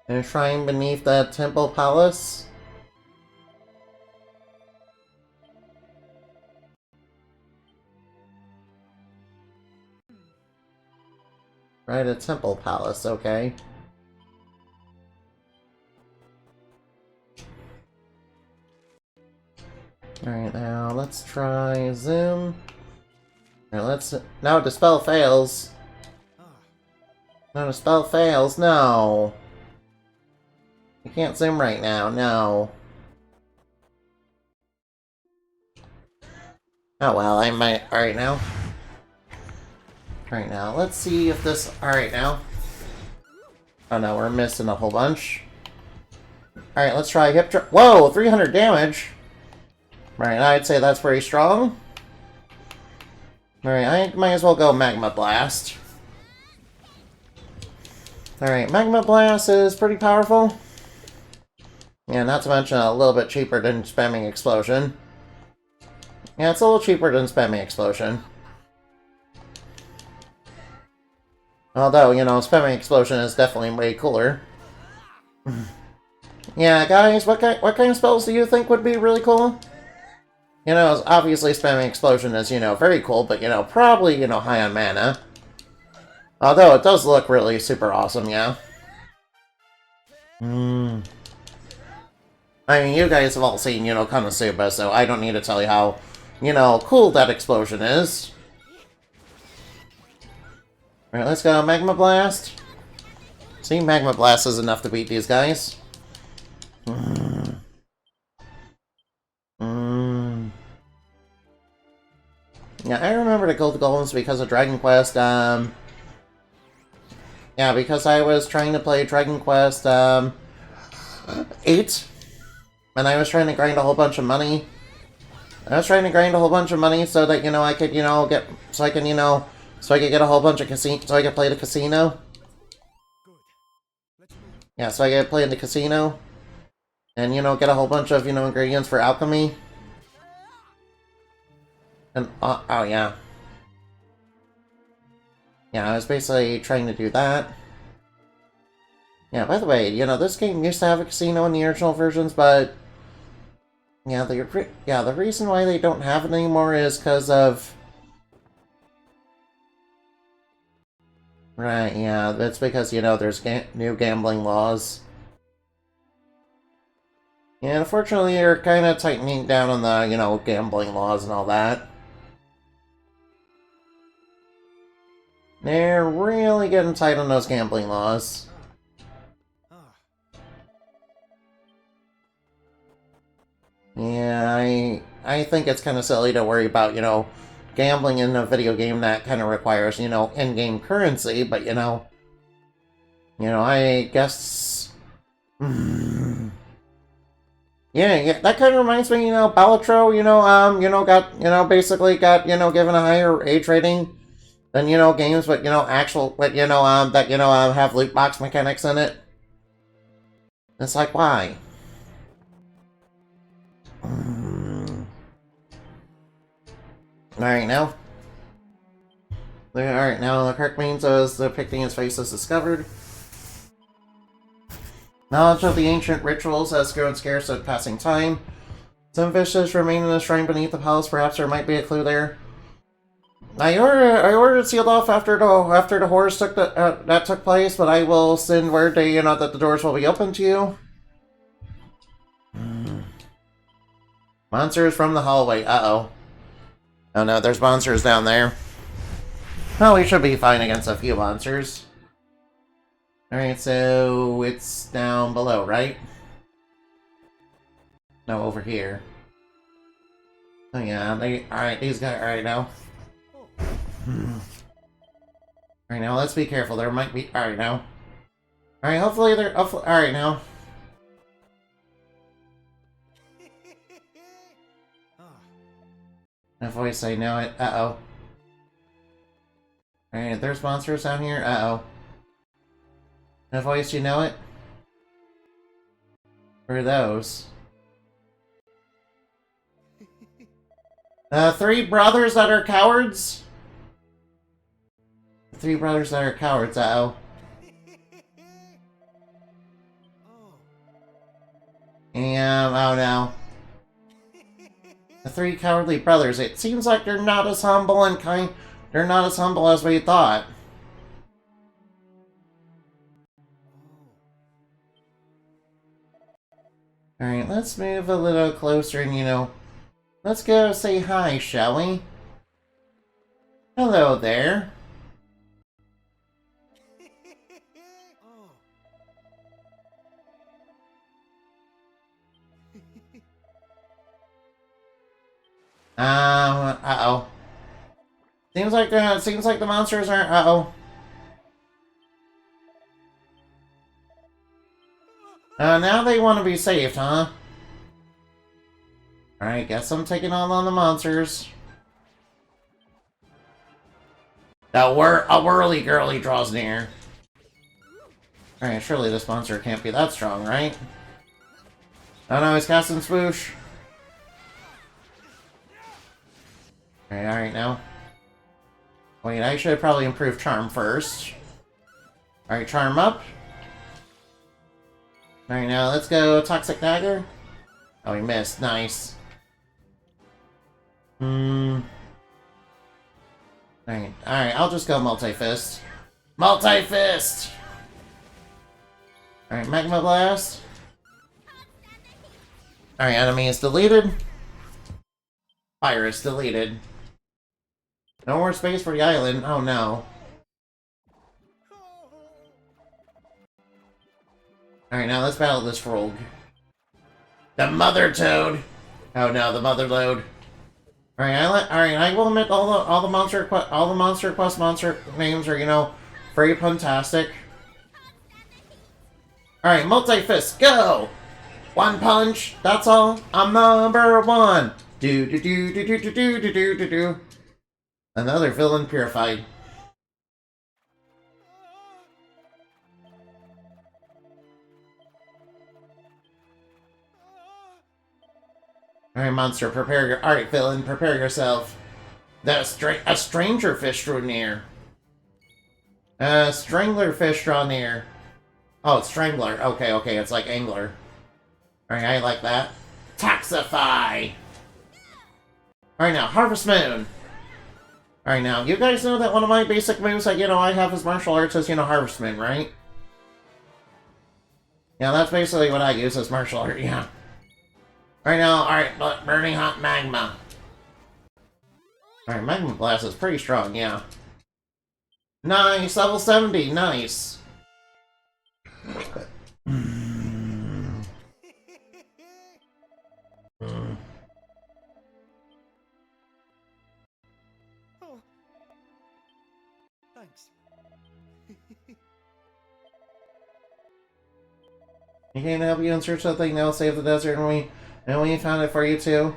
And a shrine beneath the Temple Palace. Right, a Temple Palace, okay. Alright, now let's try Zoom. Alright, let's... Now Dispel fails. No, Dispel fails, no. You can't zoom right now, no. Oh well, I might... Alright now. Alright now, let's see if this... Alright now. Oh no, we're missing a whole bunch. Alright, let's try Hip Drop. Whoa, 300 damage! Alright, I'd say that's pretty strong. Alright, I might as well go Magma Blast. Alright, Magma Blast is pretty powerful. Yeah, not to mention a little bit cheaper than Spamming Explosion. Yeah, it's a little cheaper than Spamming Explosion. Although, you know, Spamming Explosion is definitely way cooler. Yeah, guys, what kind of spells do you think would be really cool? You know, obviously Spamming Explosion is, you know, very cool, but, you know, probably, you know, high on mana. Although, it does look really super awesome, yeah. I mean, you guys have all seen, you know, Konosuba, so I don't need to tell you how, you know, cool that explosion is. Alright, let's go Magma Blast. See, Magma Blast is enough to beat these guys. Yeah, I remember the Gold Golems because of Dragon Quest, yeah, because I was trying to play Dragon Quest, 8. And I was trying to grind a whole bunch of money. So that, you know, I could, you know, get... So I can, you know... So I could get a whole bunch of casino... So I could play the casino. Yeah, so I could play in the casino. And, you know, get a whole bunch of, you know, ingredients for alchemy. And, oh, yeah. Yeah, I was basically trying to do that. Yeah, by the way, you know, this game used to have a casino in the original versions, but... Yeah, the reason why they don't have it anymore is because of... Right, yeah, that's because, you know, there's new gambling laws. And unfortunately, they're kind of tightening down on the, you know, gambling laws and all that. They're really getting tight on those gambling laws. Yeah, I think it's kind of silly to worry about, gambling in a video game that kind of requires, in-game currency, but, I guess... Yeah, that kind of reminds me, Balatro, basically got, given a higher age rating than, games with, have loot box mechanics in it. It's like, why? Alright, now. Alright, now the correct means as depicting his face is discovered. Knowledge of the ancient rituals has grown scarce with passing time. Some fishes remain in the shrine beneath the palace. Perhaps there might be a clue there. I ordered it sealed off after the horrors that took place, but I will send word to that the doors will be open to you. Monsters from the hallway. Uh-oh. Oh no, there's monsters down there. Well, we should be fine against a few monsters. Alright, so it's down below, right? No, over here. Oh yeah, alright, these guys, alright now. Alright now, let's be careful, there might be, alright now. Alright, hopefully alright now. If I say no, uh-oh. Alright, there's monsters down here, uh-oh. And voice, you know it? Who are those? Three brothers that are cowards? Three brothers that are cowards, uh-oh. And, oh no. The three cowardly brothers. It seems like they're not as humble and kind. They're not as humble as we thought. Alright, let's move a little closer and, let's go say hi, shall we? Hello there. Uh-oh. Seems like the monsters aren't, uh-oh. Now they want to be saved, huh? Alright, guess I'm taking on the monsters. A whirly girly draws near. Alright, surely this monster can't be that strong, right? Oh no, he's casting swoosh. Alright, now. Wait, I should probably improve charm first. Alright, charm up. Alright, now let's go Toxic Dagger. Oh, he missed. Nice. Alright, I'll just go Multi-Fist. Multi-Fist! Alright, Magma Blast. Alright, enemy is deleted. Fire is deleted. No more space for the island. Oh no. Alright, now let's battle this rogue. The Mother Toad! Oh no, the Mother Load. Alright, I will admit all the monster quest monster names are, very fantastic. Alright, Multi-Fist, go! One punch, that's all. I'm number one. Do do do do do do do do do do do. Another villain purified. Alright, monster, prepare your... Alright, villain, prepare yourself. A stranger fish drew near. A strangler fish draw near. Oh, it's strangler. Okay, it's like angler. Alright, I like that. Taxify! Alright, now, Harvest Moon! Alright, now, you guys know that one of my basic moves that, I have as martial arts is, Harvest Moon, right? Yeah, that's basically what I use as martial art, yeah. Alright, now, alright, Burning Hot Magma. Alright, Magma Blast is pretty strong, yeah. Nice! Level 70, nice!
Thanks.
You can't help you in search of something that'll save the desert, and we found it for you too.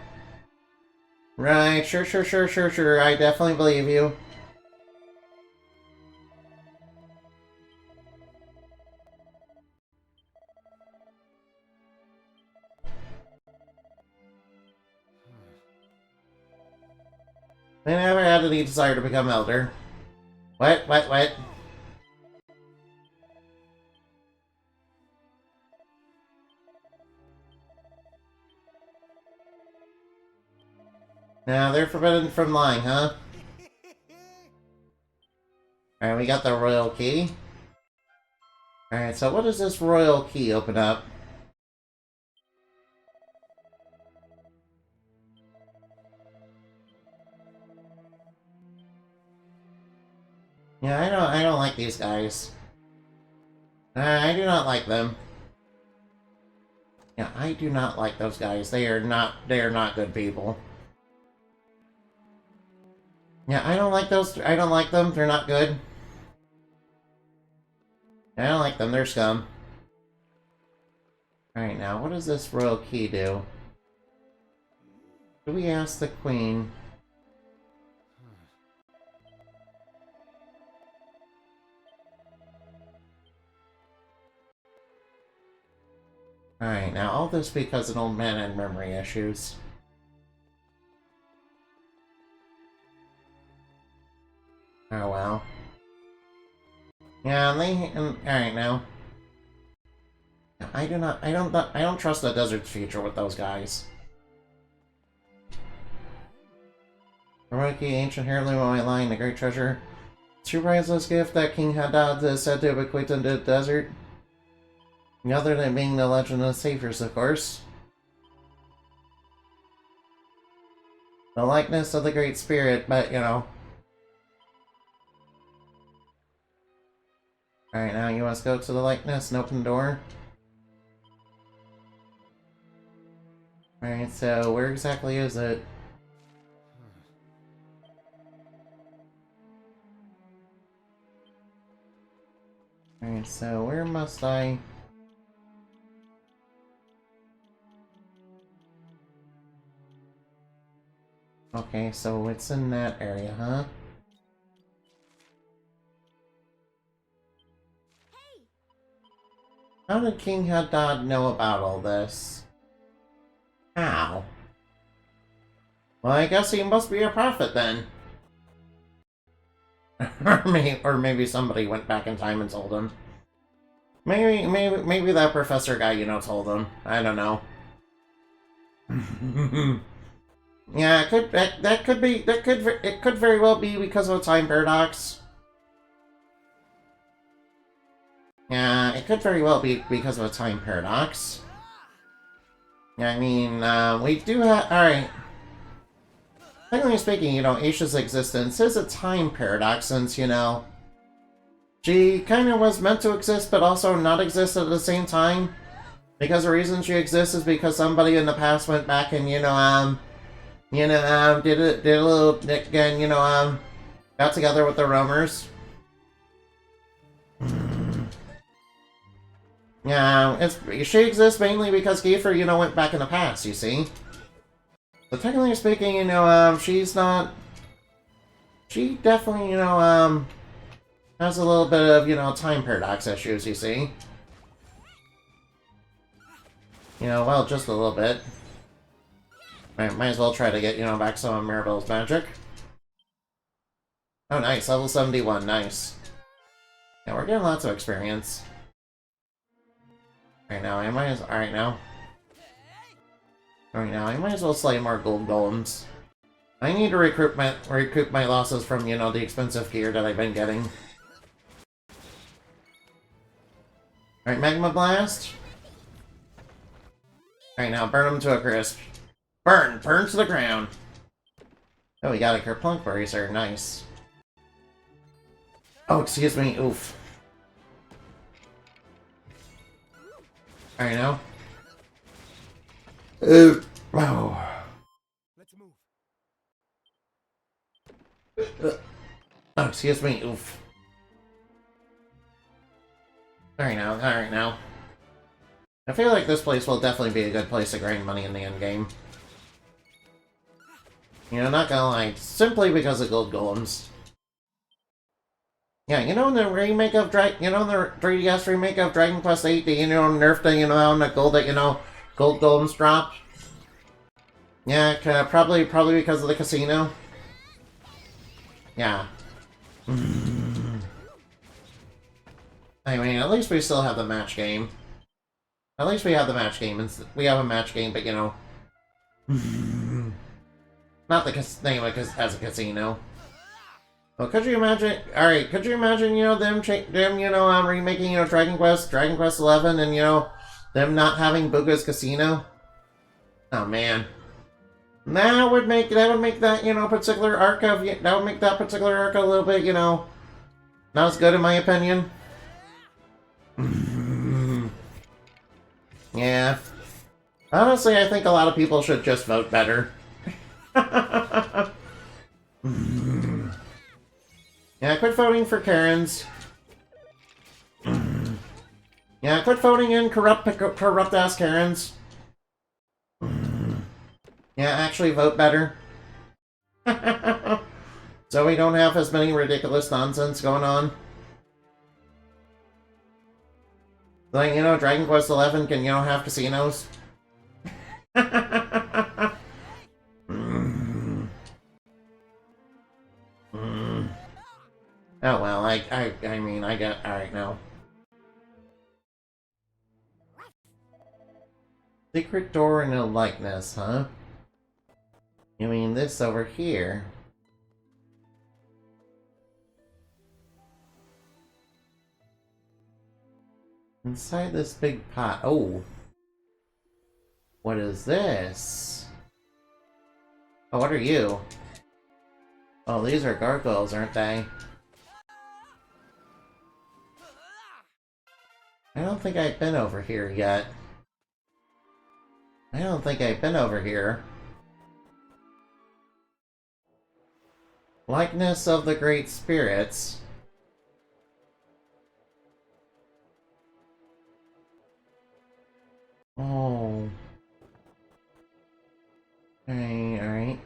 Right, sure. I definitely believe you. I never had any desire to become elder. What? Now they're forbidden from lying, huh? Alright, we got the royal key. Alright, so what does this royal key open up? Yeah, I don't like these guys. I do not like them. Yeah, I do not like those guys. They are not good people. Yeah, I don't like them. They're not good. I don't like them. They're scum. Alright, now, what does this royal key do? Do we ask the queen? Alright, now all this because an old man had memory issues. Oh well. Yeah, alright now. I don't trust the desert's future with those guys. Royalty, ancient heirloom on my line, the great treasure. True priceless gift that King Hadad is said to have bequeathed to the desert. Other than being the legend of the saviors, of course. The likeness of the Great Spirit, but, you know. Alright, now you must go to the likeness and open the door. Alright, so where exactly is it? Alright, so where must I... Okay, so it's in that area, huh?
Hey!
How did King Hadad know about all this? How? Well, I guess he must be a prophet then. or maybe somebody went back in time and told him. Maybe that professor guy, you know, told him. I don't know. Yeah, it could very well be because of a time paradox. Yeah, it could very well be because of a time paradox. I mean, we do have... Alright. Technically speaking, you know, Aisha's existence is a time paradox since, you know, she kind of was meant to exist but also not exist at the same time. Because the reason she exists is because somebody in the past went back and, did a little, again, got together with the roamers. Yeah, she exists mainly because Kiefer, went back in the past, you see. But technically speaking, she's not... She definitely, has a little bit of, time paradox issues, you see. Well, just a little bit. Might as well try to get, back some of Mirabelle's magic. Oh, nice. Level 71. Nice. Yeah, we're getting lots of experience. Alright now, I might as well slay more gold golems. I need to recoup my losses from, the expensive gear that I've been getting. Alright, Magma Blast. Alright, now burn them to a crisp. Burn to the ground. Oh, we got a Kerplunk Bracer. Nice. Oh, excuse me. Oof. Alright, now. Oh.
Let's move.
Oh, excuse me. Oof. Alright now, alright now. I feel like this place will definitely be a good place to grind money in the endgame. You know, not gonna lie, simply because of gold golems. Yeah, you know in the remake of you know in the 3DS remake of Dragon Quest VIII, you know, nerfed the, you know, on the gold that, you know, gold golems dropped? Yeah, probably because of the casino. Yeah. I mean, at least we still have the match game. At least we have the match game, and we have a match game, but you know... Not the thing like as a casino. Well, could you imagine... Alright, could you imagine, you know, them you know, remaking, you know, Dragon Quest 11, and, you know, them not having Booga's Casino? Oh, man. That would make that, you know, particular arc of... That would make that particular arc a little bit, you know... Not as good, in my opinion. Yeah. Honestly, I think a lot of people should just vote better. Yeah, quit voting for Karens. Yeah, quit voting in corrupt-ass Karens. Yeah, actually vote better. So we don't have as many ridiculous nonsense going on. Like, you know, Dragon Quest XI can, you know, have casinos. Oh well, I mean, I get... Alright, now. Secret door and a likeness, huh? You mean this over here? Inside this big pot. Oh. What is this? Oh, what are you? Oh, these are gargoyles, aren't they? I don't think I've been over here yet. I don't think I've been over here. Likeness of the Great Spirits. Oh. Alright.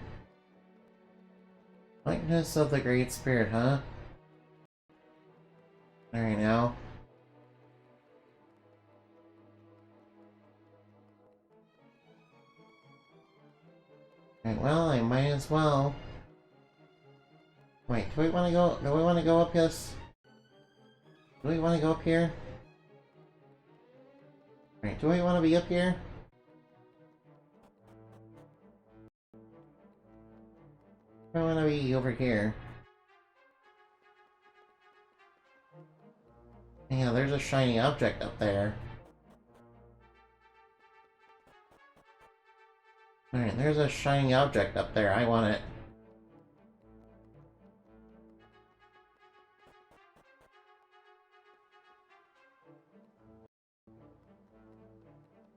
Likeness of the Great Spirit, huh? Alright now. Alright, well, I might as well. Wait, do we want to go up this? Do we want to go up here? Alright, do we want to be up here? I want to be over here. Yeah, there's a shiny object up there. Alright, there's a shiny object up there. I want it.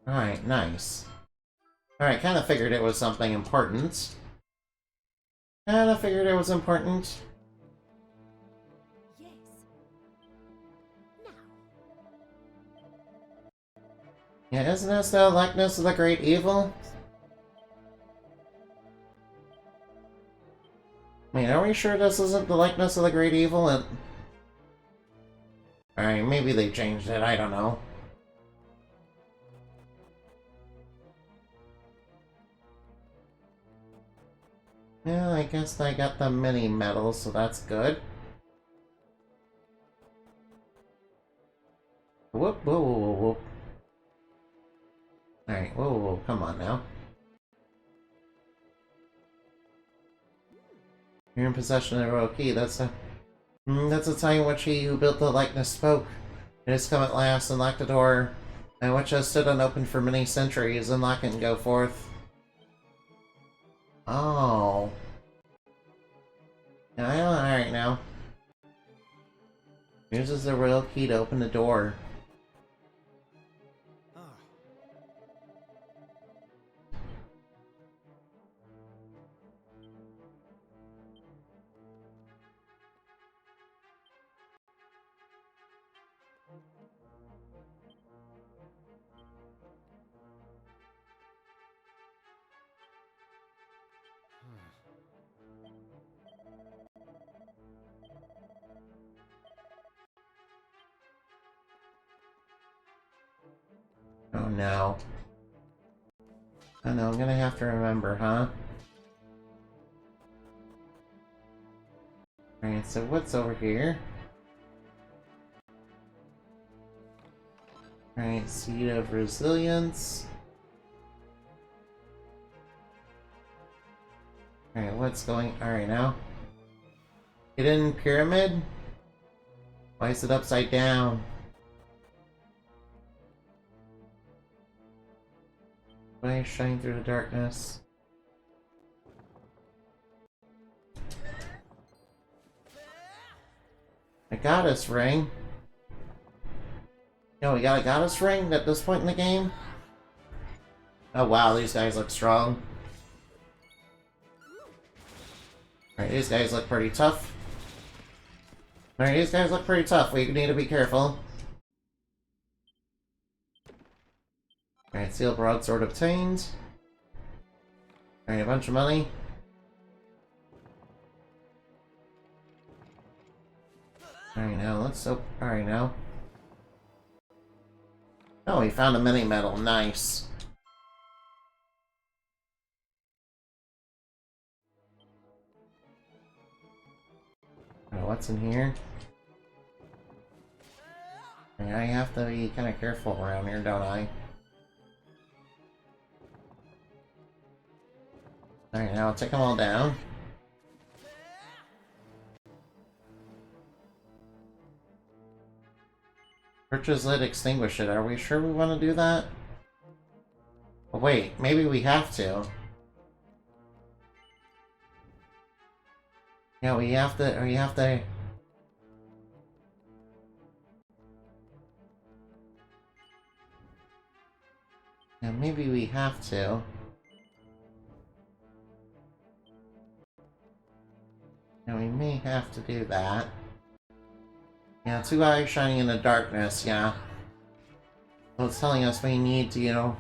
Alright, nice. Alright, kinda figured it was something important. Kinda figured it was important.
Yes. Now.
Yeah, isn't this the likeness of the great evil? Wait, are we sure this isn't the likeness of the great evil? Alright, maybe they changed it, I don't know. Well, I guess I got the mini medal, so that's good. Whoop, whoa, whoa, whoa, whoa. Alright, whoa, whoa, whoa, come on now. You're in possession of the royal key, that's the time in which he who built the likeness spoke. It has come at last, unlock the door, and which has stood unopened for many centuries. Unlock it and go forth. Oh. Alright now. Uses the royal key to open the door. now? I know, I'm gonna have to remember, huh? Alright, so what's over here? Alright, Seed of Resilience. Alright, what's going... Alright, now. Hidden Pyramid? Why is it upside down? Why shine through the darkness? A goddess ring? Yo, we got a goddess ring at this point in the game? Oh wow, these guys look strong. Alright, these guys look pretty tough. Alright, these guys look pretty tough. We need to be careful. Alright, Steel Broadsword obtained. Alright, a bunch of money. Alright, now let's alright, now. Oh, we found a mini medal. Nice. Alright, what's in here? Alright, I have to be kind of careful around here, don't I? Alright, now I'll take them all down. Purchase lid, extinguish it. Are we sure we want to do that? Oh, wait, maybe we have to. Yeah, we have to... Yeah, maybe we have to. Yeah, we may have to do that. Yeah, 2 eyes shining in the darkness, yeah. So it's telling us we need to, you know...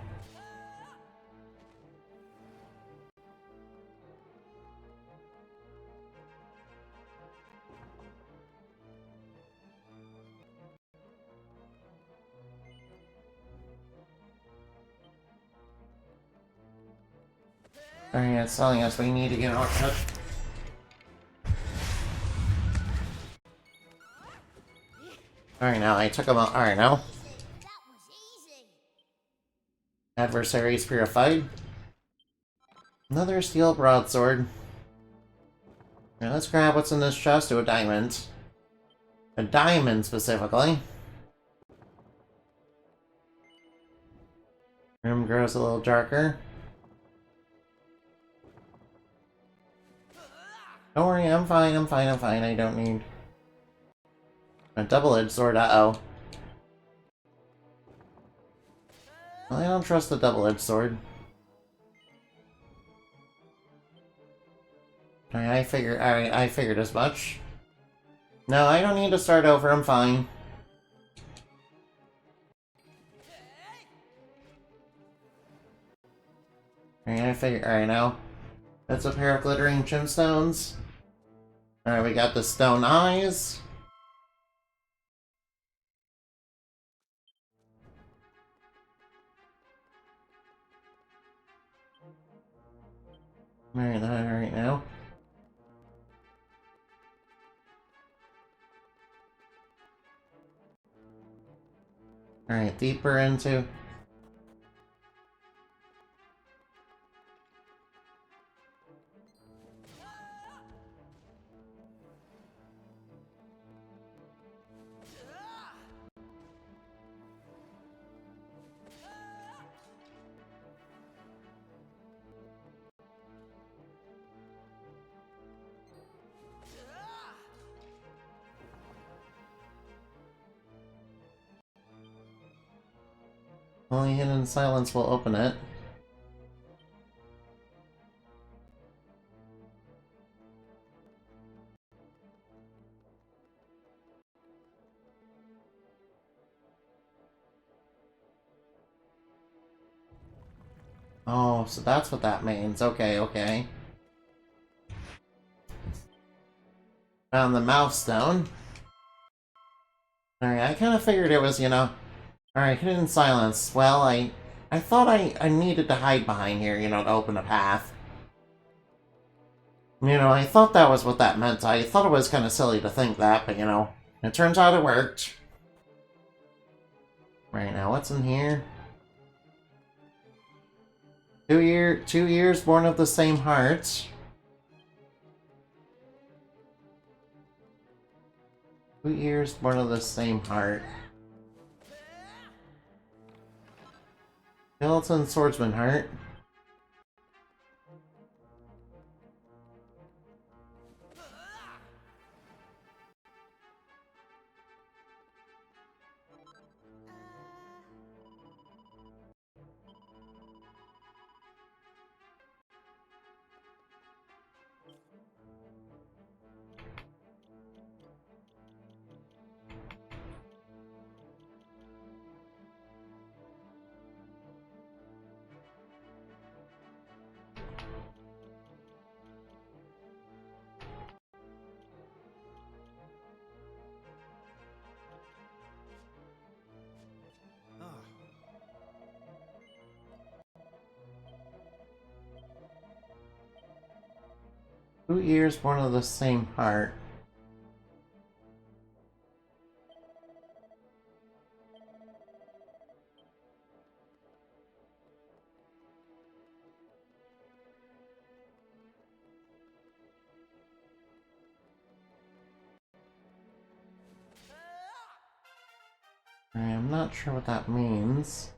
Alright, it's telling us we need to get our... Alright, now I took them out. Alright, now.
That was easy.
Adversaries purified. Another steel broadsword. Now let's grab what's in this chest to a diamond. A diamond, specifically. Room grows a little darker. Don't worry, I'm fine, I don't need... A double-edged sword, uh-oh. Well, I don't trust the double-edged sword. I figured as much. No, I don't need to start over, I'm fine. Alright, now. That's a pair of glittering gemstones. Alright, we got the stone eyes. Alright now. Alright, deeper into... Only hidden silence will open it. Oh, so that's what that means. Okay, okay. Found the mouth stone. Alright, I kind of figured it was, you know... Alright, hidden silence. Well, I thought I needed to hide behind here, you know, to open a path. You know, I thought that was what that meant. I thought it was kind of silly to think that, but, you know, it turns out it worked. Right, now what's in here? 2 years born of the same heart. 2 years born of the same heart. Skeleton swordsman heart.
Ah.
2 years born of the same heart. I'm not sure what that means.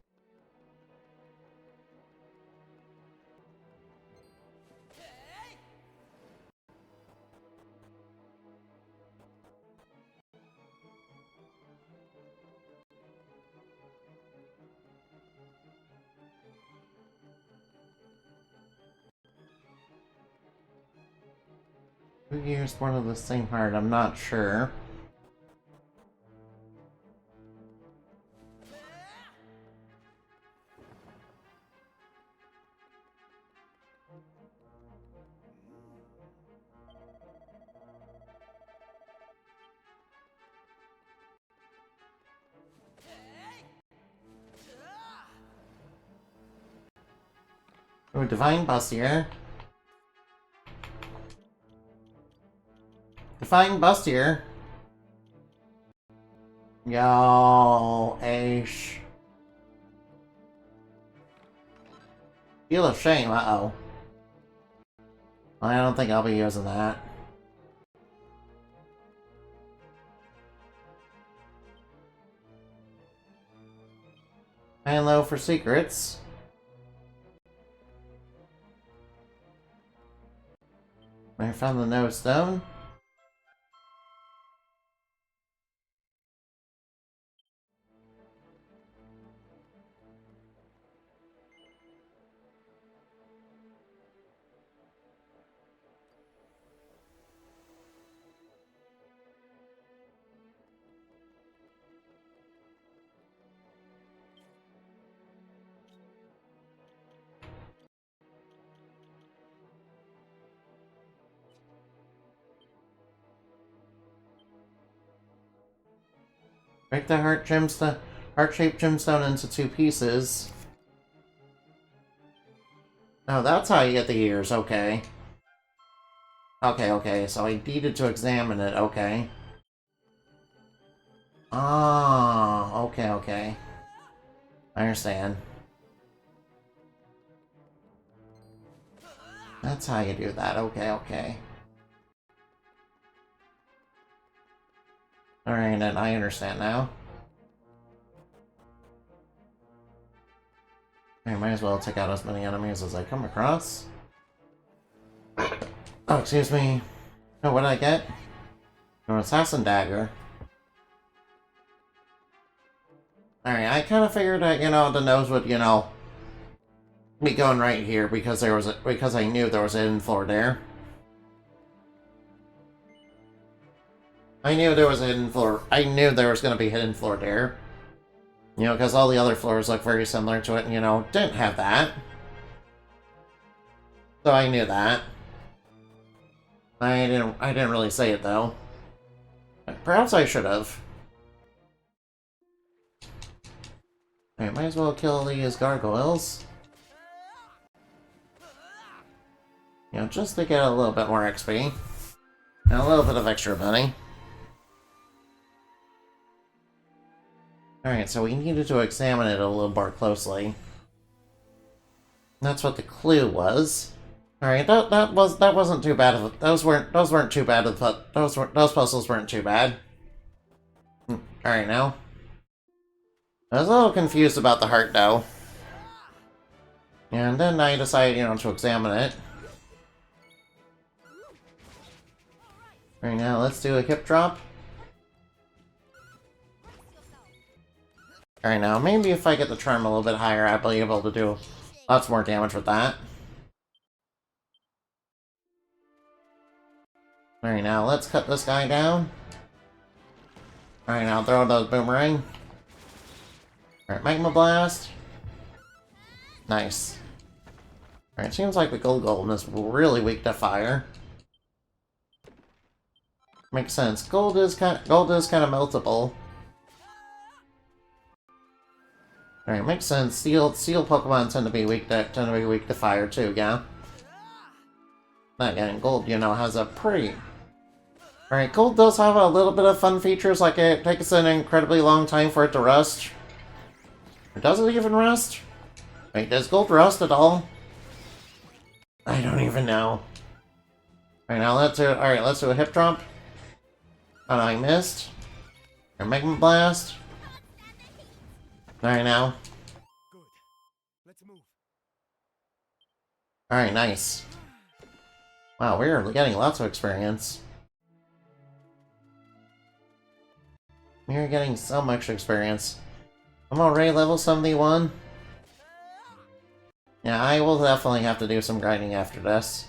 Two years born of the same heart, I'm not sure. Oh, Divine Bustier. Divine Bustier. Yo, Aish. Feel of Shame, uh-oh. I don't think I'll be using that. And low for secrets. I found the nose stone. Break the heart-shaped gemstone into 2 pieces. Oh, that's how you get the ears, okay. Okay, so I needed to examine it, okay. Ah, okay. I understand. That's how you do that, okay. Alright, and I understand now. I might as well take out as many enemies as I come across. Oh, excuse me. Oh, what did I get? An assassin dagger. Alright, I kind of figured that, you know, the nose would, you know, be going right here because because I knew there was a hidden floor there. I knew there was a hidden floor. I knew there was going to be a hidden floor there. You know, because all the other floors look very similar to it, and, you know, didn't have that. So I knew that. I didn't really say it, though. Perhaps I should have. Alright, might as well kill these gargoyles. You know, just to get a little bit more XP. And a little bit of extra money. Alright, so we needed to examine it a little more closely. That's what the clue was. Alright, that wasn't too bad of those weren't too bad of those puzzles weren't too bad. Alright now. I was a little confused about the heart though. And then I decided, you know, to examine it. Alright now, let's do a hip drop. Alright now, maybe if I get the charm a little bit higher, I'll be able to do lots more damage with that. Alright now, let's cut this guy down. Alright now, throw the boomerang. Alright, Magma Blast. Nice. Alright, seems like the Gold Golem is really weak to fire. Makes sense. Gold is kind of meltable. Alright, makes sense. Steel Pokemon tend to be weak to fire too, yeah? Again, Gold, you know, has a pretty... Alright, Gold does have a little bit of fun features, like it takes an incredibly long time for it to rust. Or does it even rust? Wait, does Gold rust at all? I don't even know. Alright, now let's do a hip drop. Oh no, I missed. Or Magma Blast. Alright now.
Good. Let's move.
Alright, nice. Wow, we're getting lots of experience. We're getting so much experience. I'm already level 71. Yeah, I will definitely have to do some grinding after this.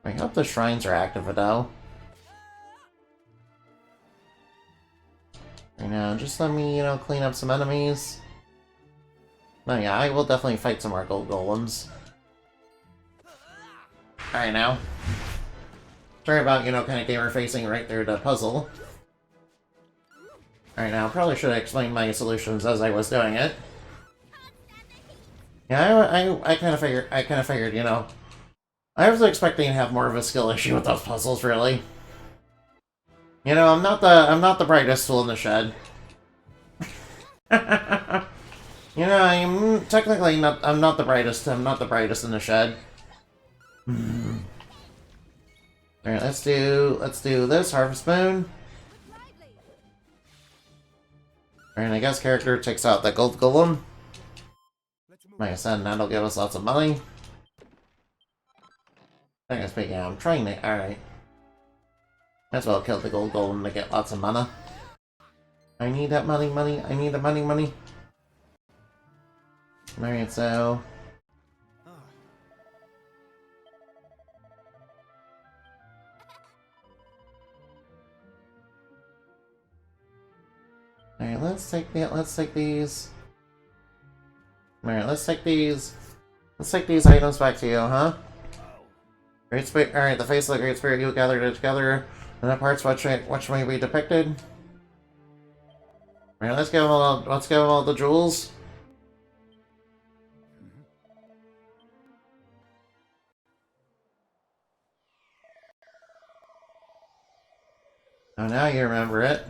I hope the shrines are active though. Right now, just let me, you know, clean up some enemies. No, yeah, I will definitely fight some more gold golems. Alright now. Sorry about, you know, kind of gamer facing right through the puzzle. Alright now, probably should have explained my solutions as I was doing it. Yeah, I kind of figured, you know. I was expecting to have more of a skill issue with those puzzles, really. You know, I'm not the brightest tool in the shed. You know, I'm technically not. I'm not the brightest. I'm not the brightest in the shed. All right, let's do this Harvest Moon. Alright, I guess character takes out the Gold Golem. Like I said, that'll give us lots of money. I guess, but yeah, I'm trying to. Alright. Might as well kill the Gold Golem to get lots of mana. I need that money. I need the money. Alright, so. Alright, let's take these. Alright, let's take these items back to you, huh? Great Spirit. Alright, the face of the Great Spirit you gathered it together. And that part's what may be depicted. Alright, let's give him all the jewels. Oh, now you remember it.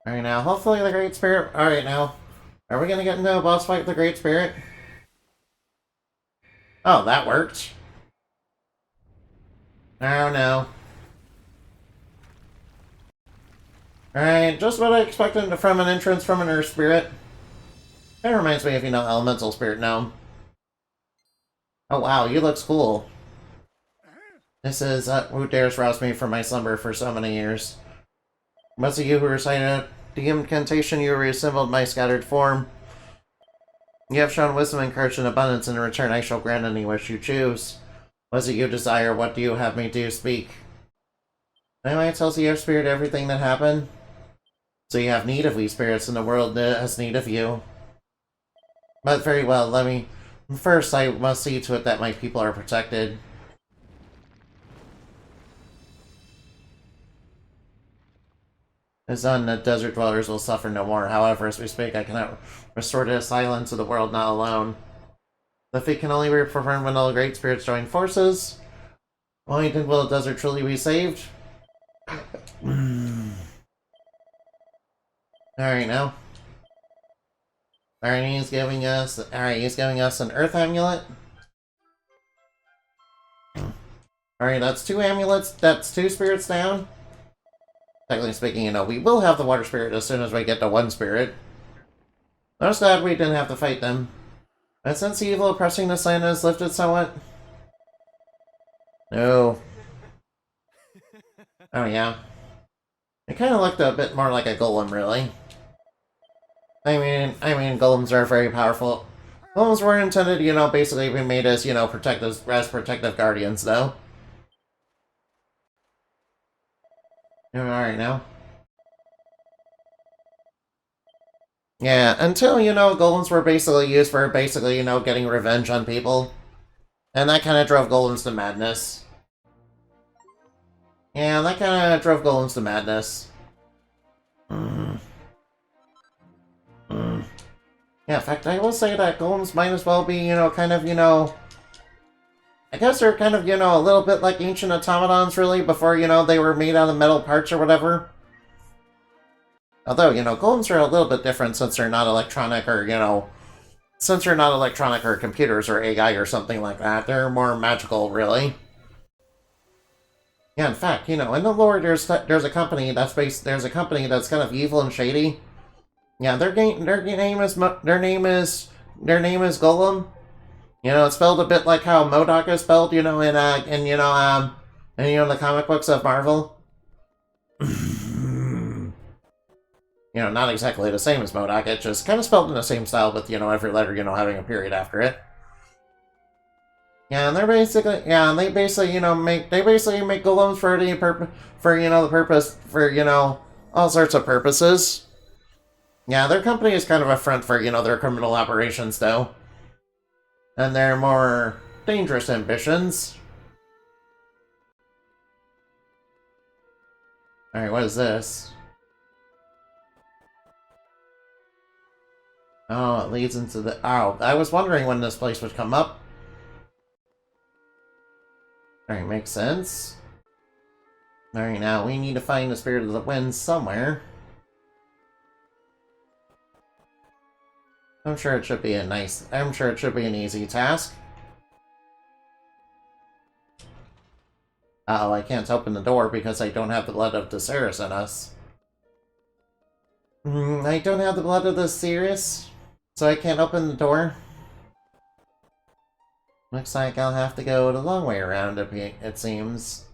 Alright, now, hopefully the Great Spirit... Alright, now. Are we gonna get into a boss fight with the Great Spirit? Oh, that worked. Oh, no. Alright, just what I expected from an entrance from an Earth Spirit. That reminds me of, you know, Elemental Spirit Gnome. Oh, wow, you looks cool. This is, who dares rouse me from my slumber for so many years? Was it you who recited the incantation? You reassembled my scattered form. You have shown wisdom and courage and abundance. In return, I shall grant any wish you choose. Was it you desire? What do you have me do? Speak. Am I tell your spirit everything that happened? So you have need of we spirits, and the world has need of you. But very well, let me... First, I must see to it that my people are protected. His son, the desert dwellers will suffer no more. However, as we speak, I cannot restore the silence of the world, not alone. The feat can only be performed when all the great spirits join forces. Only then will the desert truly be saved. Alright, now. Alright, he's giving us an earth amulet. Alright, that's 2 amulets, that's 2 spirits down. Technically speaking, you know, we will have the water spirit as soon as we get to 1 spirit. I'm glad we didn't have to fight them. But since the evil oppressing this land has lifted somewhat... No. Oh yeah. It kind of looked a bit more like a golem, really. I mean, golems are very powerful. Golems were intended, you know, basically be made as, you know, protective guardians, though. Alright, now. Yeah, until, you know, golems were basically used for, you know, getting revenge on people. And that kind of drove golems to madness. Yeah, that kind of drove golems to madness. Yeah, in fact, I will say that golems might as well be, you know, kind of, you know... I guess they're kind of, you know, a little bit like ancient automatons, really, before, you know, they were made out of metal parts or whatever. Although, you know, golems are a little bit different since they're not electronic or, you know... Since they're not electronic or computers or AI or something like that. They're more magical, really. Yeah, in fact, you know, in the lore, there's a company that's kind of evil and shady. Yeah, their name is Golem. You know, it's spelled a bit like how MODOK is spelled, you know, in the comic books of Marvel. You know, not exactly the same as MODOK, it's just kind of spelled in the same style with, you know, every letter, you know, having a period after it. Yeah, and they basically make golems for all sorts of purposes. Yeah, their company is kind of a front for, you know, their criminal operations, though. And their more dangerous ambitions. Alright, what is this? Oh, it leads into the... Oh, I was wondering when this place would come up. Alright, makes sense. Alright, now we need to find the Spirit of the Wind somewhere. I'm sure it should be an easy task. Uh-oh, I can't open the door because I don't have the blood of Viserys in us. I don't have the blood of Viserys, so I can't open the door. Looks like I'll have to go the long way around, it seems.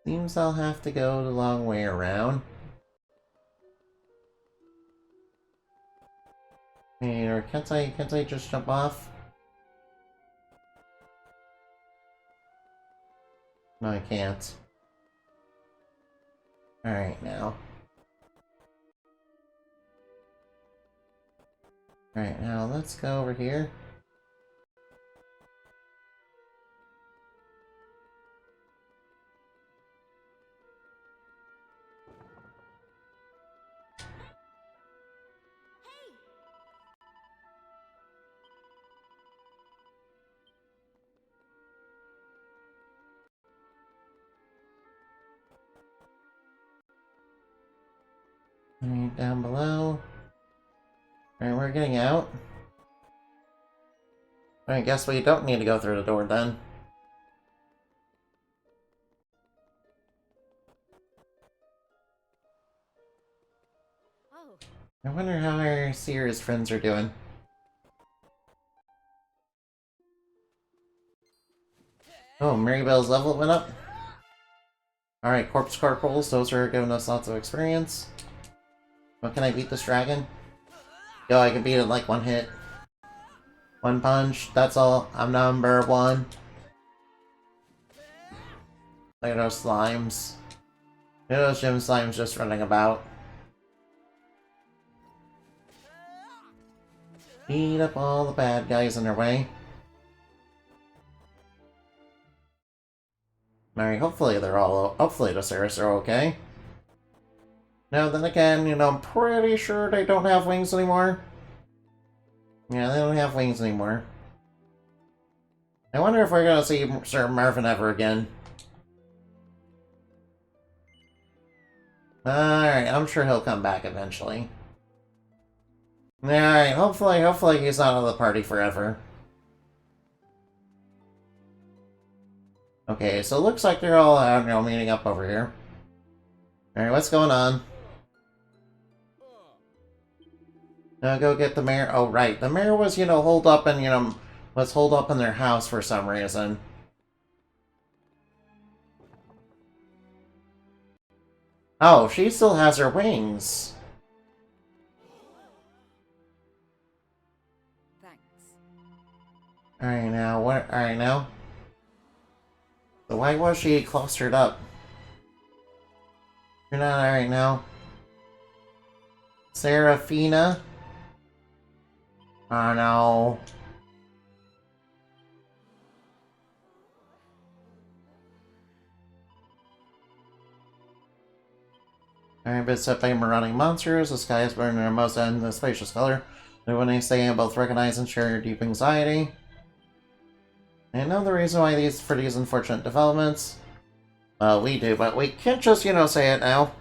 Seems I'll have to go the long way around. Or can't I just jump off? No, I can't. Alright, now. Alright, now let's go over here. Alright, down below. Alright, we're getting out. I guess we don't need to go through the door then.
Oh,
I wonder how our Seer's friends are doing. Oh, Maribel's level went up. Alright, Corpse Corporals, those are giving us lots of experience. What can I beat this dragon? Yo, I can beat it in like 1 hit. 1 punch, that's all. I'm number 1. Look at those slimes. Look at those gym slimes just running about. Beat up all the bad guys in their way. Alright, hopefully the Cirrus are okay. Now, then again, you know, I'm pretty sure they don't have wings anymore. Yeah, they don't have wings anymore. I wonder if we're gonna see Sir Marvin ever again. Alright, I'm sure he'll come back eventually. Alright, hopefully he's not on the party forever. Okay, so it looks like they're all out, you know, meeting up over here. Alright, what's going on? Go get the mayor. Oh, right. The mayor was, you know, holed up in, you know, was holed up in their house for some reason. Oh, she still has her wings.
Thanks.
Alright, now, what? Alright, now. So why was she clustered up? You're not alright now. Serafina? Oh no. Alright, been set by marauding monsters. The sky is burning their most in the spacious color. And when they say both recognize and share your deep anxiety. I know the reason why for these unfortunate developments. Well, we do, but we can't just, you know, say it now.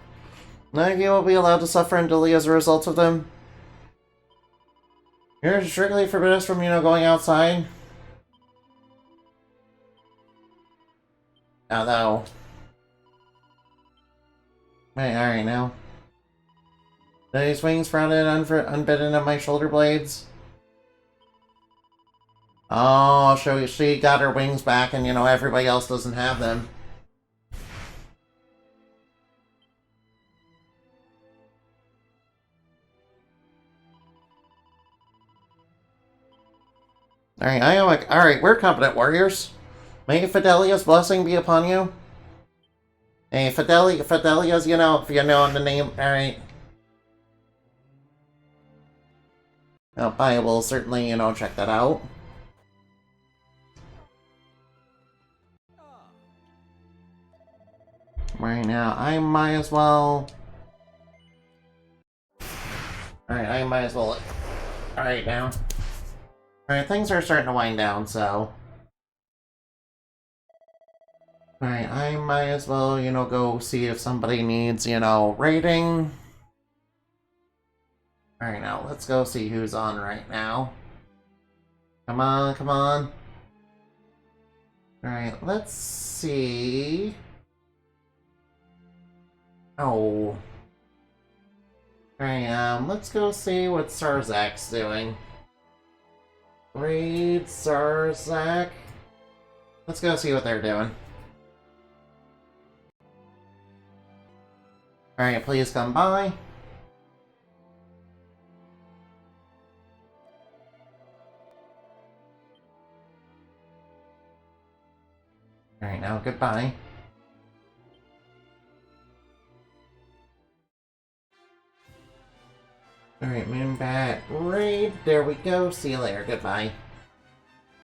None of you will be allowed to suffer and delay as a result of them. You're strictly forbid us from, you know, going outside. Although. Right, alright now. These wings sprouted unbidden on my shoulder blades. Oh, so she got her wings back and, you know, everybody else doesn't have them. Alright, we're competent warriors. May Fidelia's blessing be upon you. Hey, Fidelia's, you know, if you know the name, alright. Well, I will certainly, you know, check that out. Right now, I might as well... Alright, I might as well... Alright, now. Alright, things are starting to wind down, so... Alright, I might as well, you know, go see if somebody needs, you know, rating. Alright, now, let's go see who's on right now. Come on, come on. Alright, let's see... Oh. Alright, let's go see what Sarzak's doing. Read Sarzak. Let's go see what they're doing. Alright, please come by. Alright, now goodbye. Alright, Moonbat raid. There we go. See you later. Goodbye.